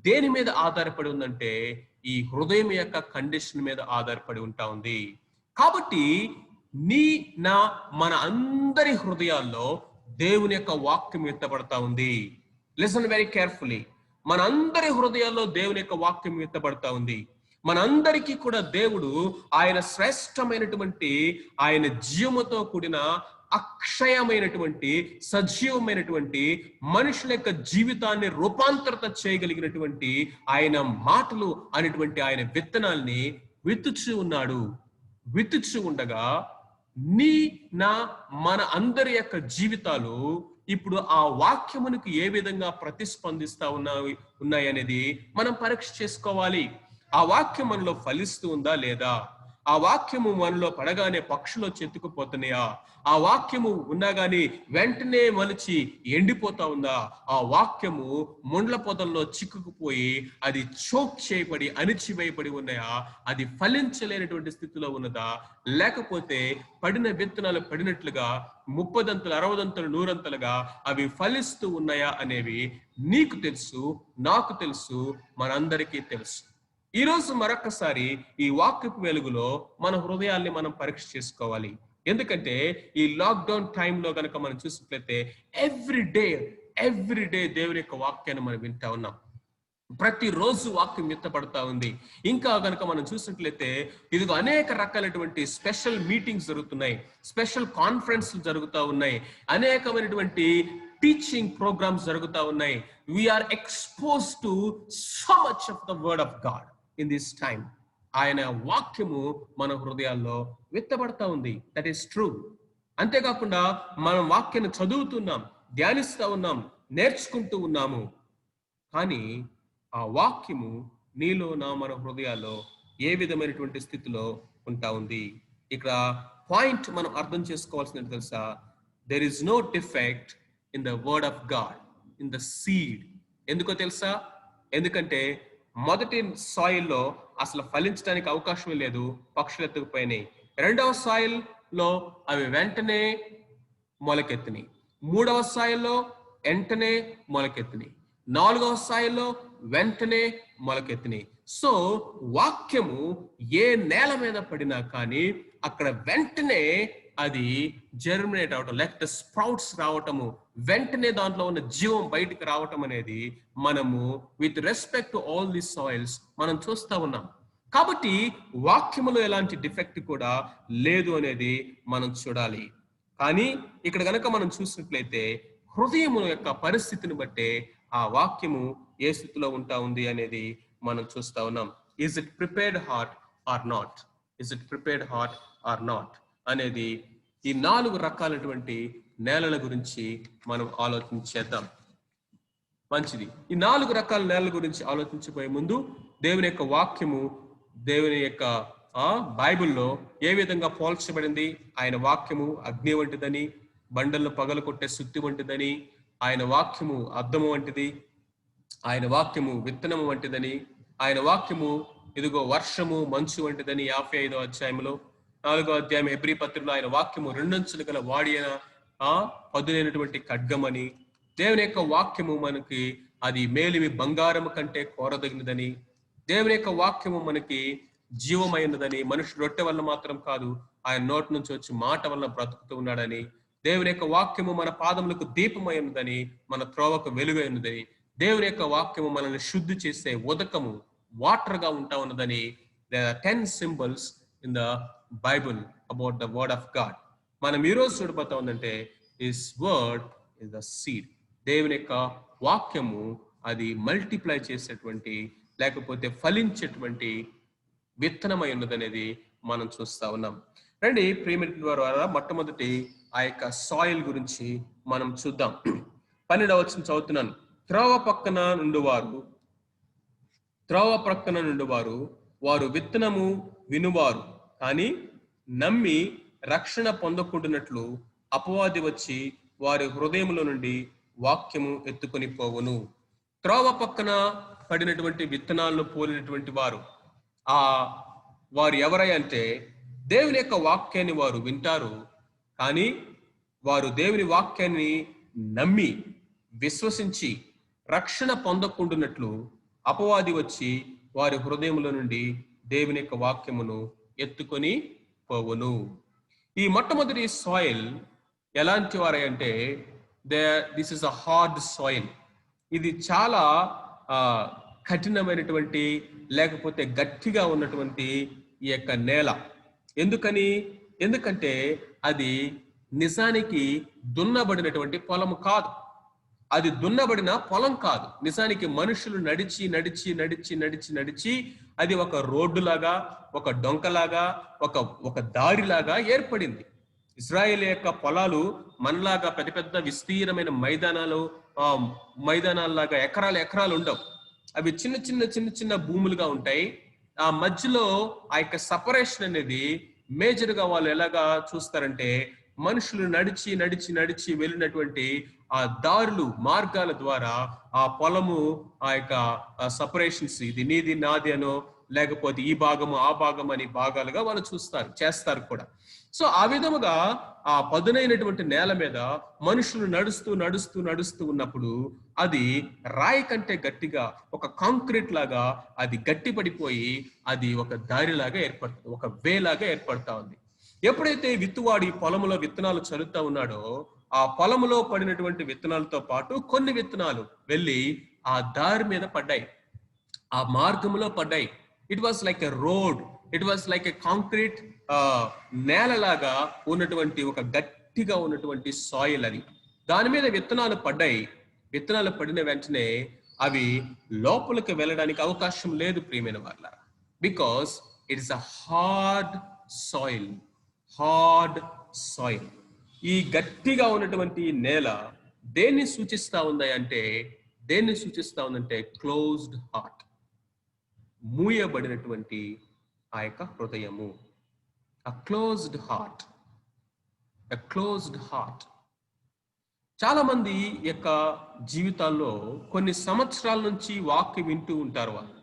దేని మీద ఆధారపడి ఉందంటే ఈ హృదయం యొక్క కండిషన్ మీద ఆధారపడి ఉంటా ఉంది. కాబట్టి మన అందరి హృదయాల్లో దేవుని యొక్క వాక్యం ఎత్తబడతా ఉంది. Listen very carefully. మన అందరి హృదయాల్లో దేవుని యొక్క వాక్యం ఎత్తబడతా ఉంది. మనందరికీ కూడా దేవుడు ఆయన శ్రేష్టమైనటువంటి ఆయన జీవముతో కూడిన అక్షయమైనటువంటి సజీవమైనటువంటి మనుషుల యొక్క జీవితాన్ని రూపాంతరత చేయగలిగినటువంటి ఆయన మాటలు అనేటువంటి ఆయన విత్తనాల్ని విత్తుచు ఉన్నాడు. విత్తుచు ఉండగా మన అందరి యొక్క జీవితాలు ఇప్పుడు ఆ వాక్యమునికి ఏ విధంగా ప్రతిస్పందిస్తా ఉన్నాయి అనేది మనం పరీక్ష చేసుకోవాలి. ఆ వాక్యం మనలో ఫలిస్తూ ఉందా లేదా? ఆ వాక్యము మనలో పడగానే పక్షులు చెత్తుకుపోతున్నాయా? ఆ వాక్యము ఉన్నా గాని వెంటనే మలిచి ఎండిపోతా ఉందా? ఆ వాక్యము ముండ్ల పొదల్లో చిక్కుకుపోయి అది చోక్ చేయబడి అణిచివేయబడి ఉన్నాయా? అది ఫలించలేనటువంటి స్థితిలో ఉన్నదా? లేకపోతే పడిన విత్తనాలు పడినట్లుగా 30 60 100 అవి ఫలిస్తూ ఉన్నాయా అనేవి నీకు తెలుసు, నాకు తెలుసు, మనందరికీ తెలుసు. ఈ రోజు మరొకసారి ఈ వాక్యపు వెలుగులో మన హృదయాల్ని మనం పరీక్ష చేసుకోవాలి. ఎందుకంటే ఈ లాక్డౌన్ టైంలో కనుక మనం చూసినట్లయితే ఎవ్రీ డే దేవుని యొక్క వాక్యాన్ని మనం వింటా ఉన్నాం. ప్రతిరోజు వాక్యం ఎత్తపడతా ఉంది. ఇంకా కనుక మనం చూసినట్లయితే ఇదిగో అనేక రకాలైనటువంటి స్పెషల్ మీటింగ్స్ జరుగుతున్నాయి, స్పెషల్ కాన్ఫరెన్స్లు జరుగుతూ ఉన్నాయి, అనేకమైనటువంటి టీచింగ్ ప్రోగ్రామ్స్ జరుగుతూ ఉన్నాయి. We are exposed to so much of the word of God in this time. ఆయన వాక్యము మన హృదయాల్లో విత్తబడతా ఉంది. That is true. అంతేకాకుండా మనం వాక్యాన్ని చదువుతున్నాం, ధ్యానిస్తూ ఉన్నాం, నేర్చుకుంటూ ఉన్నాము. కానీ ఆ వాక్యము నీలో మన హృదయాల్లో ఏ విధమైనటువంటి స్థితిలో ఉంటా ఉంది? ఇక్కడ పాయింట్ మనం అర్థం చేసుకోవాల్సింది తెలుసా? There is no defect in the word of God, in the seed. ఎందుకో తెలుసా? ఎందుకంటే మొదటి సాయిల్లో అసలు ఫలించడానికి అవకాశమే లేదు, పక్షులు ఎత్తుకుపోయినాయి. రెండవ సాయిల్లో అవి వెంటనే మొలకెత్తినాయి. మూడవ సాయిల్లో వెంటనే మొలకెత్తినాయి. నాలుగవ స్థాయిలో వెంటనే మొలకెత్తినాయి. సో వాక్యము ఏ నేల మీద పడినా కానీ అక్కడ వెంటనే అది జర్మినేట్ అవటం, లేకపోతే స్ప్రౌట్స్ రావటము, వెంటనే దాంట్లో ఉన్న జీవం బయటికి రావటం అనేది మనము with respect to all the soils మనం చూస్తా ఉన్నాం. కాబట్టి వాక్యములో ఎలాంటి డిఫెక్ట్ కూడా లేదు అనేది మనం చూడాలి. కానీ ఇక్కడ కనుక మనం చూసినట్లయితే హృదయము యొక్క పరిస్థితిని బట్టే ఆ వాక్యము ఏ స్థితిలో ఉంటా ఉంది అనేది మనం చూస్తా ఉన్నాం. Is it prepared heart or not? Is it prepared heart or not అనేది ఈ 4 రకాలైనటువంటి నేలల గురించి మనం ఆలోచించేద్దాం. మంచిది. ఈ 4 రకాల నేలల గురించి ఆలోచించబోయే ముందు దేవుని యొక్క వాక్యము, దేవుని యొక్క బైబిల్లో ఏ విధంగా పోల్చబడింది? ఆయన వాక్యము అగ్ని వంటిదని, బండలను పగలు కొట్టే సుత్తి వంటిదని, ఆయన వాక్యము అద్దము వంటిది, ఆయన వాక్యము విత్తనము వంటిదని, ఆయన వాక్యము ఇదిగో వర్షము మంచు వంటిదని 55వ అధ్యాయంలో, 4వ అధ్యాయం హెబ్రీ పత్రికలో ఆయన వాక్యము 2 అంచులు గల వాడి అయిన పదునైనటువంటి ఖడ్గమని, దేవుని యొక్క వాక్యము మనకి అది మేలిమి బంగారము కంటే కోరదగినదని, దేవుని యొక్క వాక్యము మనకి జీవమైనదని, మనుషుడు రొట్టె వల్ల మాత్రం కాదు ఆయన నోటి నుంచి వచ్చి మాట వల్ల బ్రతుకుతూ ఉన్నాడని, దేవుని యొక్క వాక్యము మన పాదములకు దీపమై ఉన్నదని, మన త్రోవకు వెలుగై ఉన్నదని, దేవుని యొక్క వాక్యము మనల్ని శుద్ధి చేసే ఉదకము వాటర్ గా ఉంటా ఉన్నదని. there are 10 symbols in the Bible about the word of God. మనం ఈరోజు చూడబోతా ఉందంటే his word is the seed. దేవుని యొక్క వాక్యము అది మల్టిప్లై చేసేటువంటి, లేకపోతే ఫలించేటువంటి విత్తనమై ఉన్నదనేది మనం చూస్తా ఉన్నాం. రండి ప్రియమైన వారా, మొట్టమొదటి ఆ యొక్క సాయిల్ గురించి మనం చూద్దాం. 12వ వచనం చదువుతున్నాను. త్రోవ ప్రక్కన నుండివారు వారు విత్తనము వినువారు, కానీ నమ్మి రక్షణ పొందకుండానట్లు అపవాది వచ్చి వారి హృదయములో నుండి వాక్యము ఎత్తుకొని పోవును. త్రోవ పక్కన పడినటువంటి విత్తనాలను పోలినటువంటి వారు ఎవరై అంటే, దేవుని యొక్క వాక్యాన్ని వారు వింటారు, కానీ వారు దేవుని వాక్యాన్ని నమ్మి విశ్వసించి రక్షణ పొందకుండానట్లు అపవాది వచ్చి వారి హృదయములో నుండి దేవుని యొక్క వాక్యమును ఎత్తుకొని పోవును. ఈ మొట్టమొదటి సాయిల్ ఎలాంటి వారై అంటే, this is a hard soil. ఇది చాలా కఠినమైనటువంటి, లేకపోతే గట్టిగా ఉన్నటువంటి ఈ యొక్క నేల. ఎందుకంటే అది నిజానికి దున్నబడినటువంటి పొలం కాదు. అది దున్నబడిన పొలం కాదు. నిజానికి మనుషులు నడిచి నడిచి నడిచి నడిచి నడిచి అది ఒక రోడ్డులాగా, ఒక డొంకలాగా, ఒక దారిలాగా ఏర్పడింది. ఇజ్రాయేల్ యొక్క పొలాలు మనలాగా పెద్ద పెద్ద విస్తీర్ణమైన మైదానాల్లాగా ఎకరాలు ఉండవు. అవి చిన్న చిన్న చిన్న చిన్న భూములుగా ఉంటాయి. ఆ మధ్యలో ఆ యొక్క సపరేషన్ అనేది మేజర్ గా వాళ్ళు ఎలాగా చూస్తారంటే, మనుషులు నడిచి నడిచి నడిచి వెళ్ళినటువంటి ఆ దారులు, మార్గాల ద్వారా ఆ పొలము, ఆ యొక్క సపరేషన్స్, ఇది నీది నాది అనో, లేకపోతే ఈ భాగము ఆ భాగం అని భాగాలుగా వాళ్ళు చేస్తారు కూడా. సో ఆ విధముగా ఆ పదునైనటువంటి నేల మీద మనుషులు నడుస్తూ నడుస్తూ నడుస్తూ ఉన్నప్పుడు అది రాయి కంటే గట్టిగా, ఒక కాంక్రీట్ లాగా అది గట్టిపడిపోయి అది ఒక దారిలాగా ఏర్పడుతుంది, ఒక వేలాగా ఏర్పడతా ఉంది. ఎప్పుడైతే విత్తువాడి పొలములో విత్తనాలు చల్లుతా ఉన్నాడో, ఆ పొలములో పడినటువంటి విత్తనాలతో పాటు కొన్ని విత్తనాలు వెళ్ళి ఆ దారి మీద పడ్డాయి, ఆ మార్గంలో పడ్డాయి. It was like a road, it was like a concrete నేలలాగా ఉన్నటువంటి ఒక గట్టిగా ఉన్నటువంటి సాయిల్ అది. దాని మీద విత్తనాలు పడ్డాయి. విత్తనాలు పడిన వెంటనే అవి లోపలికి వెళ్ళడానికి అవకాశం లేదు ప్రియమైన వాళ్ళారా. Because it is a hard soil. ఈ గట్టిగా ఉన్నటువంటి నేల దేన్ని సూచిస్తా ఉందంటే క్లోజ్డ్ హార్ట్, మూయబడినటువంటి ఆ యొక్క హృదయము. A closed heart. చాలా మంది యొక్క జీవితాల్లో కొన్ని సంవత్సరాల నుంచి వాక్యం వింటూ ఉంటారు. వాళ్ళు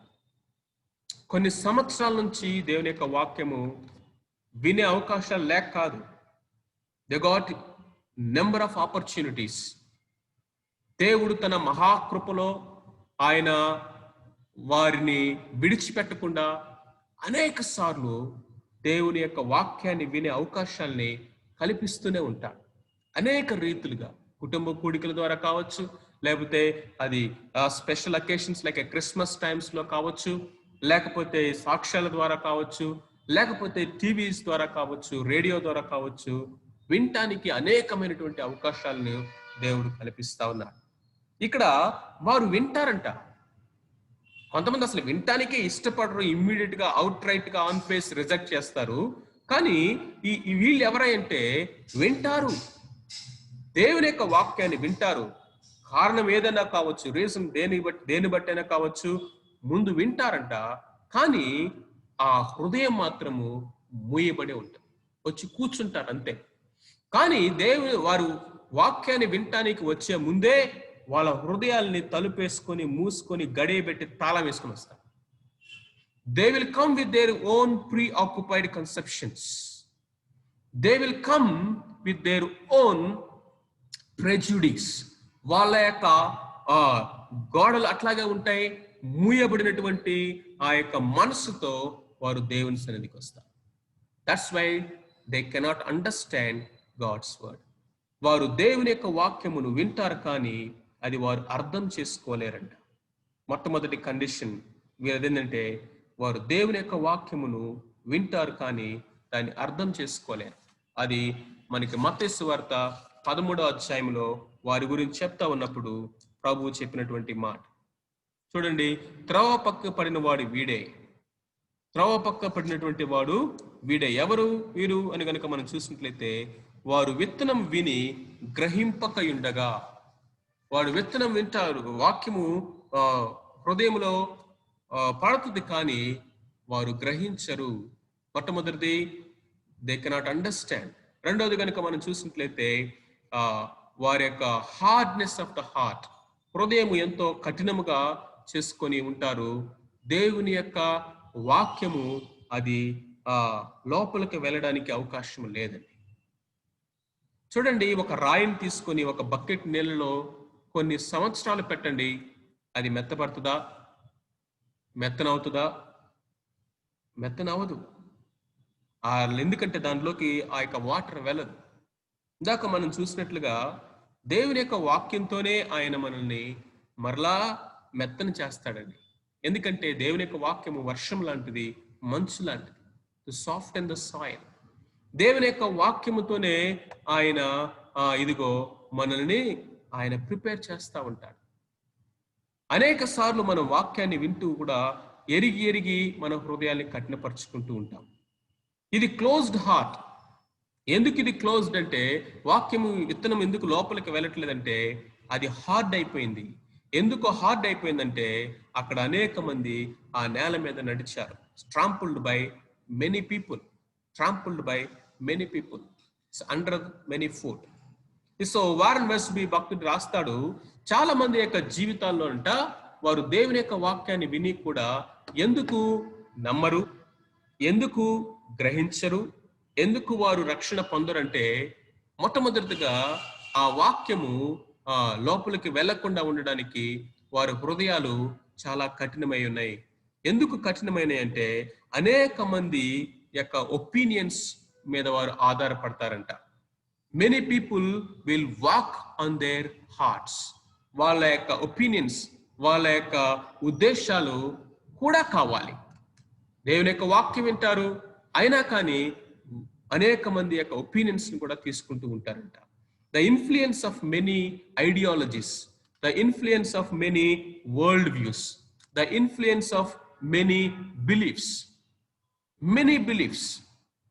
కొన్ని సంవత్సరాల నుంచి దేవుని యొక్క వాక్యము వినే అవకాశాలు లేక కాదు. They got number of opportunities. దేవుడు తన మహాకృపలో ఆయన వారిని విడిచిపెట్టకుండా అనేక సార్లు దేవుని యొక్క వాక్యాన్ని వినే అవకాశాల్ని కల్పిస్తూనే ఉంటాడు. అనేక రీతులుగా, కుటుంబ కూడికల ద్వారా కావచ్చు, లేకపోతే అది special occasions like Christmas times లో కావచ్చు, లేకపోతే సాక్ష్యాల ద్వారా కావచ్చు, లేకపోతే టీవీస్ ద్వారా కావచ్చు, రేడియో ద్వారా కావచ్చు, వినటానికి అనేకమైనటువంటి అవకాశాలను దేవుడు కల్పిస్తా ఉన్నాడు. ఇక్కడ వారు వింటారంట. కొంతమంది అసలు వినటానికే ఇష్టపడరు, ఇమ్మీడియట్ గా అవుట్ రైట్ గా ఆన్ ఫేస్ రిజెక్ట్ చేస్తారు. కానీ ఈ వీళ్ళు ఎవరంటే వింటారు, దేవుని యొక్క వాక్యాన్ని వింటారు. కారణం ఏదైనా కావచ్చు, రీజన్ దేని బట్టైనా కావచ్చు, ముందు వింటారంట. కానీ ఆ హృదయం మాత్రము మూయబడి ఉంటుంది, వచ్చి కూర్చుంటారు అంతే. కానీ వారు వాక్యాన్ని వినటానికి వచ్చే ముందే వాళ్ళ హృదయాల్ని తలుపేసుకొని మూసుకొని గడియబెట్టి తాళం వేసుకొని వస్తారు. They will come with their own preoccupied conceptions. They will come with their own prejudice. వాళ్ళ యొక్క గోడలు అట్లాగే ఉంటాయి. మూయబడినటువంటి ఆ యొక్క మనసుతో వారు దేవుని సన్నిధికి వస్తారు. That's why they cannot understand God's word. వారు దేవుని యొక్క వాక్యమును వింటారు, కానీ అది వారు అర్థం చేసుకోలేరంట. మొట్టమొదటి కండిషన్ ఏంటంటే, వారు దేవుని యొక్క వాక్యమును వింటారు, కానీ దాన్ని అర్థం చేసుకోలేరు. అది మనకి మత్తయి సువార్త 13వ అధ్యాయంలో వారి గురించి చెప్తా ఉన్నప్పుడు ప్రభువు చెప్పినటువంటి మాట చూడండి. త్రోవ పక్క పడిన వాడు వీడే. త్రోవ పక్క పడినటువంటి వాడు వీడే. ఎవరు వీరు అని కనుక మనం చూసినట్లయితే, వారు విత్తనం విని గ్రహింపకయుండగా. వాడు విత్తనం వింటారు, వాక్యము హృదయంలో పడుతుంది, కానీ వారు గ్రహించరు. మొట్టమొదటిది దే కెనాట్ అండర్స్టాండ్. రెండోది కనుక మనం చూసినట్లయితే వారి యొక్క హార్డ్నెస్ ఆఫ్ ద హార్ట్, హృదయం ఎంతో కఠినముగా చేసుకొని ఉంటారు. దేవుని యొక్క వాక్యము అది లోపలికి వెళ్ళడానికి అవకాశం లేదండి. చూడండి, ఒక రాయిని తీసుకొని ఒక బకెట్ నీళ్ళలో కొన్ని సంవత్సరాలు పెట్టండి, అది మెత్తపడుతుందా? మెత్తనవుతుందా? మెత్తనవదు. ఎందుకంటే దానిలోకి ఆ యొక్క వాటర్ వెళ్ళదు. ఇందాక మనం చూసినట్లుగా దేవుని యొక్క వాక్యంతోనే ఆయన మనల్ని మరలా మెత్తని చేస్తాడండి. ఎందుకంటే దేవుని యొక్క వాక్యము వర్షం లాంటిది, మంచు లాంటిది, టు సాఫ్టెన్ ద సాయిల్. దేవుని యొక్క వాక్యముతోనే ఆయన ఇదిగో మనల్ని ఆయన ప్రిపేర్ చేస్తూ ఉంటాడు. అనేక సార్లు మనం వాక్యాన్ని వింటూ కూడా ఎరిగి మన హృదయాన్ని కఠినపరుచుకుంటూ ఉంటాం. ఇది క్లోజ్డ్ హార్ట్. ఎందుకు ఇది క్లోజ్డ్ అంటే, వాక్యము విత్తనం ఎందుకు లోపలికి వెళ్ళట్లేదంటే అది హార్డ్ అయిపోయింది. ఎందుకు హార్డ్ అయిపోయిందంటే అక్కడ అనేక మంది ఆ నేల మీద నడిచారు. Trampled by many people, under many foot. So Warren Wiersbe భక్తుడు రాస్తాడు, చాలా మంది యొక్క జీవితాల్లో వారు దేవుని యొక్క వాక్యాన్ని విని కూడా ఎందుకు నమ్మరు, ఎందుకు గ్రహించరు, ఎందుకు వారు రక్షణ పొందరంటే, మొట్టమొదటిగా ఆ వాక్యము లోపలికి వెళ్లకుండా ఉండడానికి వారి హృదయాలు చాలా కఠినమై ఉన్నాయి. ఎందుకు కఠినమైనవి అంటే అనేక మంది యొక్క ఒపీనియన్స్ మీద వారు ఆధారపడతారంట. Many people will walk on their hearts. వాళ్ళ యొక్క ఒపీనియన్స్, వాళ్ళ యొక్క ఉద్దేశాలు కూడా కావాలి. దేవుని యొక్క వాక్యం వింటారు, అయినా కానీ అనేక మంది యొక్క ఒపీనియన్స్ ని కూడా తీసుకుంటూ ఉంటారంట. The influence of many ideologies, the influence of many world views, the influence of many beliefs.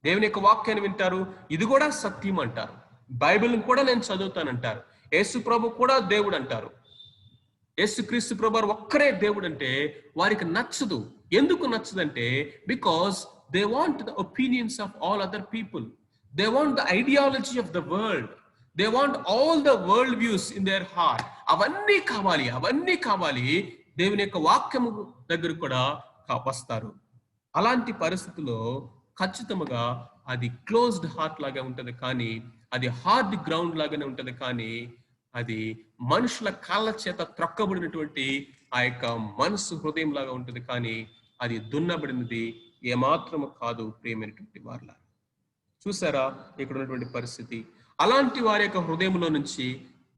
దేవుని యొక్క వాక్యాన్ని వింటారు, ఇది కూడా సత్యం అంటారు, బైబిల్ని కూడా నేను చదువుతానంటారు, యేసు ప్రభు కూడా దేవుడు అంటారు. యేసుక్రీస్తు ప్రభు ఒక్కరే దేవుడు అంటే వారికి నచ్చదు. ఎందుకు నచ్చదంటే because they want the opinions of all other people, they want the ideology of the world, they want all the world views in their heart. అవన్నీ కావాలి. దేవుని యొక్క వాక్యము దగ్గర కూడా వస్తారు. అలాంటి పరిస్థితుల్లో ఖచ్చితంగా అది క్లోజ్డ్ హార్ట్ లాగా ఉంటది, కానీ అది హార్డ్ గ్రౌండ్ లాగానే ఉంటది, కానీ అది మనుషుల కాళ్ళ చేత త్రక్కబడినటువంటి ఆ యొక్క మనసు హృదయం లాగా ఉంటుంది, కానీ అది దున్నబడినది ఏమాత్రము కాదు. ప్రియమైనటువంటి వారులా చూసారా ఇక్కడ ఉన్నటువంటి పరిస్థితి. అలాంటి వారి యొక్క హృదయంలో నుంచి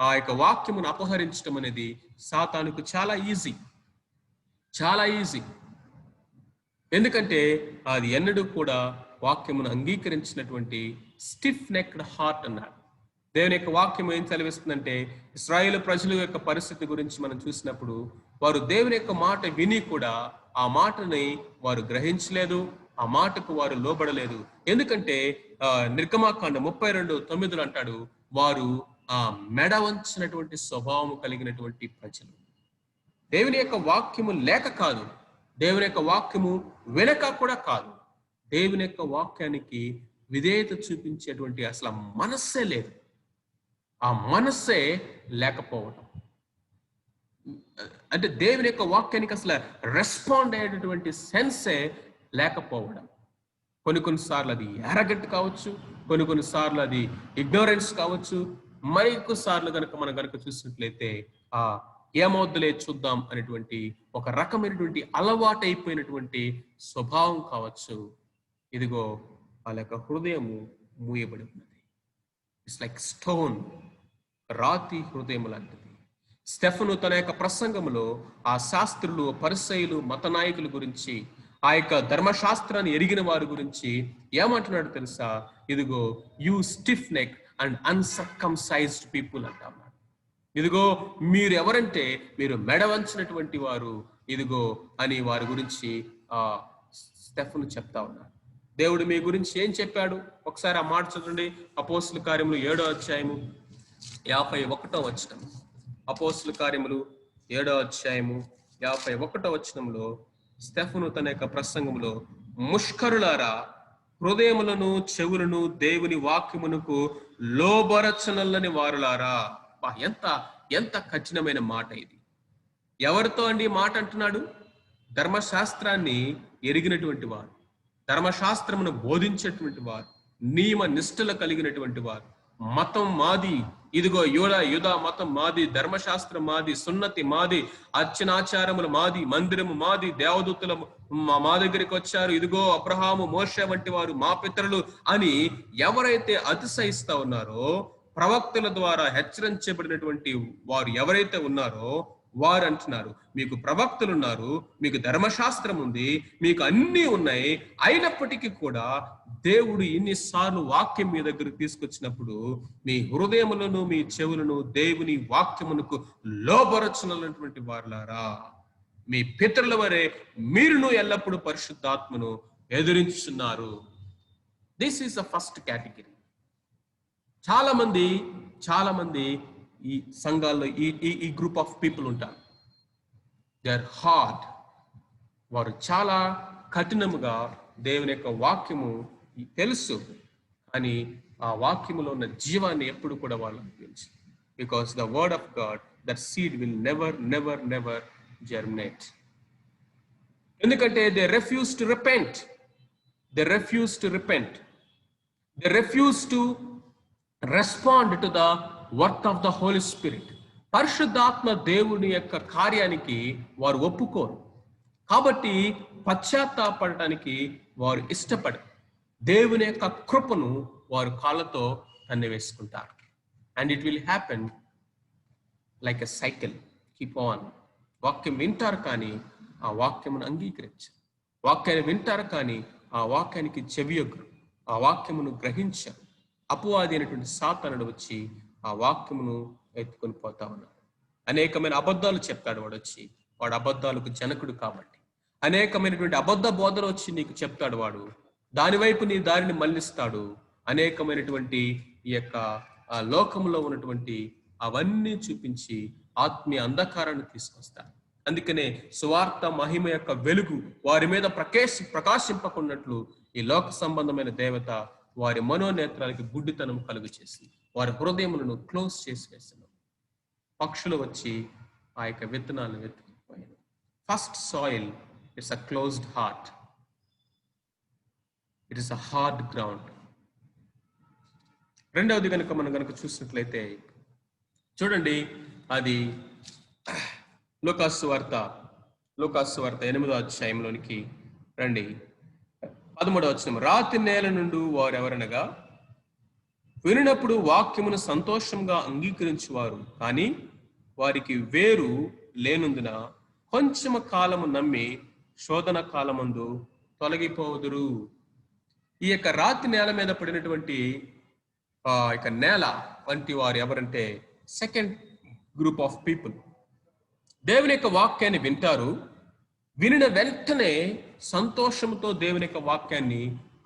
ఆ యొక్క వాక్యమును అపహరించడం అనేది సాతానుకు చాలా ఈజీ. ఎందుకంటే అది ఎన్నడూ కూడా వాక్యమును అంగీకరించినటువంటి స్టిఫ్ నెక్డ్ హార్ట్ అన్నాడు. దేవుని యొక్క వాక్యం ఏం సెలవిస్తుందంటే, ఇశ్రాయేలు ప్రజల యొక్క పరిస్థితి గురించి మనం చూసినప్పుడు వారు దేవుని యొక్క మాట విని కూడా ఆ మాటని వారు గ్రహించలేదు, ఆ మాటకు వారు లోబడలేదు. ఎందుకంటే నిర్గమాకాండ 32:9 అంటాడు, వారు ఆ మెడ వంచినటువంటి స్వభావం కలిగినటువంటి ప్రజలు. దేవుని యొక్క వాక్యము లేక కాదు, దేవుని యొక్క వాక్యము వెనక కూడా కాదు, దేవుని యొక్క వాక్యానికి విధేయత చూపించేటువంటి అసలు మనస్సే లేదు. ఆ మనస్సే లేకపోవడం అంటే దేవుని యొక్క వాక్యానికి అసలు రెస్పాండ్ అయ్యేటటువంటి సెన్సే లేకపోవడం. కొన్ని సార్లు అది యారగెంట్ కావచ్చు, కొన్ని సార్లు అది ఇగ్నోరెన్స్ కావచ్చు, మరికొన్ని సార్లు మనం గనుక చూసినట్లయితే ఏమవుద్దులే చూద్దాం అనేటువంటి ఒక రకమైనటువంటి అలవాటైపోయినటువంటి స్వభావం కావచ్చు. ఇదిగో వాళ్ళ యొక్క హృదయము మూయబడి ఉన్నది. ఇట్స్ లైక్ స్టోన్, రాతి హృదయం లాంటిది. స్టెఫను తన యొక్క ప్రసంగంలో ఆ శాస్త్రులు, పరిసయ్యులు, మత నాయకుల గురించి, ఆ యొక్క ధర్మశాస్త్రాన్ని ఎరిగిన వారి గురించి ఏమంటున్నాడు తెలుసా? ఇదిగో you stiff neck and uncircumcised people అంటారు. ఇదిగో మీరు ఎవరంటే మీరు మెడవంచినటువంటి వారు, ఇదిగో అని వారి గురించి స్టెఫను చెప్తా ఉన్నాడు. దేవుడు మీ గురించి ఏం చెప్పాడు? ఒకసారి ఆ మాట చదవండి. అపోస్తుల కార్యములు 7వ అధ్యాయము 51వ వచనం. అపోస్తుల కార్యములు 7వ అధ్యాయము 51వ వచనంలో స్టెఫను తన యొక్క ప్రసంగంలో, ముష్కరులారా, హృదయములను చెవులను దేవుని వాక్యమునకు లోబరచనల్లని వారులారా. ఎంత కఠినమైన మాట ఇది! ఎవరితో అండి మాట అంటున్నాడు? ధర్మశాస్త్రాన్ని ఎరిగినటువంటి వారు, ధర్మశాస్త్రమును బోధించేటువంటి వారు, నియమ నిష్ఠలు కలిగినటువంటి వారు. మతం మాది, ఇదిగో యూదా మతం మాది, ధర్మశాస్త్రం మాది, సున్నతి మాది, అర్చనాచారములు మాది, మందిరము మాది, దేవదూతలు మా దగ్గరికి వచ్చారు, ఇదిగో అబ్రహాము, మోషే వంటి వారు మా పితరులు అని ఎవరైతే అతిశయిస్తా ఉన్నారో, ప్రవక్తల ద్వారా హెచ్చరించబడినటువంటి వారు ఎవరైతే ఉన్నారో వారు అంటున్నారు, మీకు ప్రవక్తలు ఉన్నారు, మీకు ధర్మశాస్త్రం ఉంది, మీకు అన్నీ ఉన్నాయి, అయినప్పటికీ కూడా దేవుడు ఎన్నిసార్లు వాక్యం మీ దగ్గరకు తీసుకొచ్చినప్పుడు మీ హృదయములను మీ చెవులను దేవుని వాక్యమునకు లోబరచునటువంటి వారులారా, మీ పితరుల వరే మీరును ఎల్లప్పుడూ పరిశుద్ధాత్మను ఎదురించున్నారు. This is the first category. చాలా మంది ఈ సంఘాల్లో ఈ గ్రూప్ ఆఫ్ పీపుల్ ఉంటారు. They are hard. వారు చాలా కఠినముగా దేవుని యొక్క వాక్యము తెలుసు, కానీ ఆ వాక్యములో ఉన్న జీవాన్ని ఎప్పుడు కూడా వాళ్ళు అనిపించు. Because the word of God, that seed will never never never germinate. ఎందుకంటే they refuse to repent. They refuse to repent. They refuse to respond to the work of the Holy Spirit. పరిశుద్ధాత్మ దేవుని యొక్క కార్యానికి వారు ఒప్పుకోరు. కాబట్టి పశ్చాత్తాపడటానికి వారు ఇష్టపడరు. దేవుని యొక్క కృపను వారు కాళ్ళతో తన్నివేసుకుంటారు. And it will happen like a cycle, keep on. వాక్యం వింటారు కానీ ఆ వాక్యమును అంగీకరించారు. వాక్యాన్ని వింటారు కానీ ఆ వాక్యానికి చెవియొగ్గురు, ఆ వాక్యమును గ్రహించారు. అపవాది అయినటువంటి సాతానుడు వచ్చి ఆ వాక్యమును ఎత్తుకొని పోతా ఉన్నాడు. అనేకమైన అబద్ధాలు చెప్తాడు వాడు వచ్చి. వాడు అబద్ధాలకు జనకుడు కాబట్టి అనేకమైనటువంటి అబద్ధ బోధన వచ్చి నీకు చెప్తాడు. వాడు దానివైపు నీ దారిని మళ్లిస్తాడు. అనేకమైనటువంటి ఈ యొక్క ఆ లోకంలో ఉన్నటువంటి అవన్నీ చూపించి ఆత్మీయ అంధకారాన్ని తీసుకొస్తాడు. అందుకనే సువార్త మహిమ యొక్క వెలుగు వారి మీద ప్రకాశింపకున్నట్లు ఈ లోక సంబంధమైన దేవత వారి మనోనేత్రాలకి గుడ్డితనం కలుగు చేసి వారి హృదయములను క్లోజ్ చేసి వేస్తున్నారు. పక్షులు వచ్చి ఆ యొక్క విత్తనాలను వెతుకుపోయారు. First soil it's a closed heart. It is a hard ground. రెండవది మనం కనుక చూసినట్లయితే చూడండి, అది లూకాసు వార్త 8వ అధ్యాయంలోనికి రండి. 13వ వచనం. రాతి నేల నుండి వారెవరనగా వినినప్పుడు వాక్యమును సంతోషంగా అంగీకరించువారు, కానీ వారికి వేరు లేనందున కొంచెం కాలము నమ్మి శోధన కాలమందు తొలగిపోదురు. ఈ యొక్క రాతి నేల మీద పడినటువంటి ఇక నేల వంటి వారు ఎవరంటే సెకండ్ గ్రూప్ ఆఫ్ పీపుల్. దేవుని యొక్క వాక్యాన్ని వింటారు, వినిన వెంటనే సంతోషంతో దేవుని యొక్క వాక్యాన్ని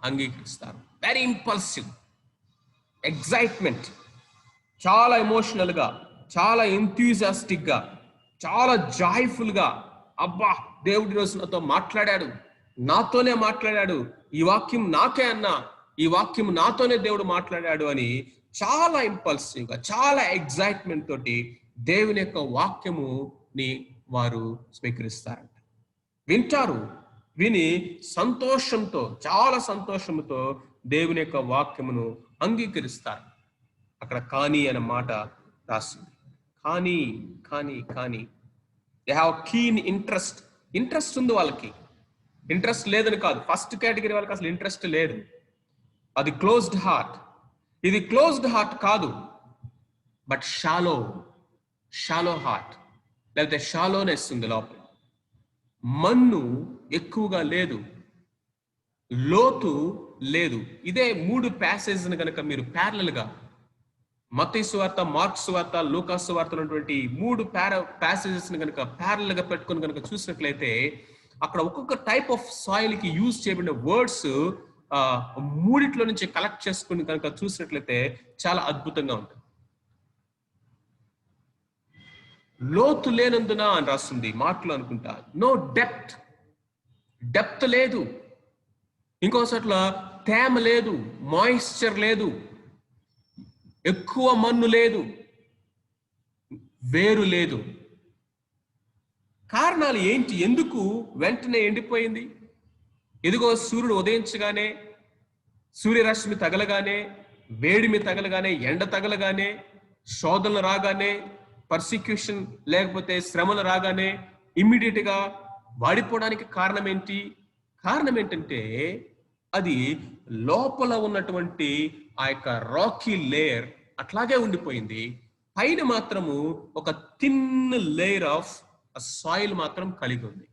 అంగీకరిస్తారు. వెరీ ఇంపల్సివ్, ఎగ్జైట్మెంట్, చాలా ఎమోషనల్గా, చాలా ఎంథ్యూజియాస్టిక్గా, చాలా జాయ్ఫుల్గా, అబ్బా దేవుడి రోజు నాతో మాట్లాడాడు, నాతోనే మాట్లాడాడు, ఈ వాక్యం నాకే అన్నా, ఈ వాక్యం నాతోనే దేవుడు మాట్లాడాడు అని చాలా ఇంపల్సివ్గా, చాలా ఎగ్జైట్మెంట్ తోటి దేవుని యొక్క వాక్యముని వారు స్వీకరిస్తారంట. వింటారు, విని సంతోషంతో, చాలా సంతోషంతో దేవుని యొక్క వాక్యమును అంగీకరిస్తారు. అక్కడ కానీ అనే మాట రాసింది. కానీ కానీ కానీ they have keen interest. Interest ఉంది వాళ్ళకి, ఇంట్రెస్ట్ లేదని కాదు. ఫస్ట్ కేటగిరీ వాళ్ళకి అసలు ఇంట్రెస్ట్ లేదు. అది క్లోజ్డ్ హార్ట్. ఇది క్లోజ్డ్ హార్ట్ కాదు, బట్ షాలో హార్ట్, లేకపోతే షాలోనెస్ ఉంది లోపల. మన్ను ఎక్కువగా లేదు, లోతు లేదు. ఇదే 3 ప్యాసేజ్ని కనుక మీరు ప్యారలల్ గా మత్తయి సువార్త, మార్కు సువార్త, లూకా సువార్త ఉన్నటువంటి 3 ప్యాసేజెస్ ని కనుక ప్యారలల్ గా పెట్టుకొని కనుక చూసినట్లయితే అక్కడ ఒక్కొక్క టైప్ ఆఫ్ సాయిల్ కి యూజ్ చేయబడిన వర్డ్స్ మూడిట్లో నుంచి కలెక్ట్ చేసుకుని కనుక చూసినట్లయితే చాలా అద్భుతంగా ఉంటుంది. లోతు లేనందున అని రాస్తుంది మాటలు అనుకుంటా. నో డెప్త్ లేదు. ఇంకోసట్ల తేమ లేదు, మాయిశ్చర్ లేదు, ఎక్కువ మన్ను లేదు, వేరు లేదు. కారణాలు ఏంటి? ఎందుకు వెంటనే ఎండిపోయింది? ఎదుగో సూర్యుడు ఉదయించగానే, సూర్యరశ్మి తగలగానే, వేడిమి తగలగానే, ఎండ తగలగానే, శోధనలు రాగానే, పర్సిక్యూషన్ లేకపోతే శ్రమలు రాగానే ఇమ్మీడియట్ గా వాడిపోవడానికి కారణం ఏంటి? కారణం ఏంటంటే అది లోపల ఉన్నటువంటి ఆ యొక్క రాకీ లేయర్ అట్లాగే ఉండిపోయింది. పైన మాత్రము ఒక థిన్ లేయర్ ఆఫ్ సాయిల్ మాత్రం కలిగి ఉంది.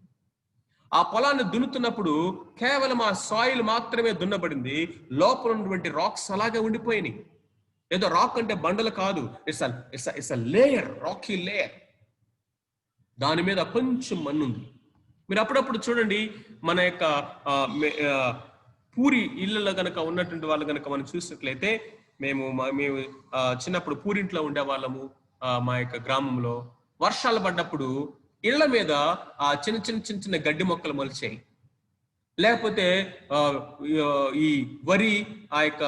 ఆ పొలాన్ని దున్నుతున్నప్పుడు కేవలం ఆ సాయిల్ మాత్రమే దున్నబడింది, లోపల ఉన్నటువంటి రాక్స్ అలాగే ఉండిపోయినాయి. ఏదో రాక్ అంటే బండలు కాదు, ఇట్స్ లేయర్, రాకీ లేయర్. దాని మీద కొంచెం మన్ను ఉంది. మీరు అప్పుడప్పుడు చూడండి, మన యొక్క పూరి ఇళ్ళలో గనక ఉన్నటువంటి వాళ్ళు గనక మనం చూసినట్లయితే, మేము చిన్నప్పుడు పూరింట్లో ఉండేవాళ్ళము. మా యొక్క గ్రామంలో వర్షాలు పడ్డప్పుడు ఇళ్ల మీద ఆ చిన్న చిన్న చిన్న చిన్న గడ్డి మొక్కలు మొలిచాయి. లేకపోతే ఈ వరి ఆ యొక్క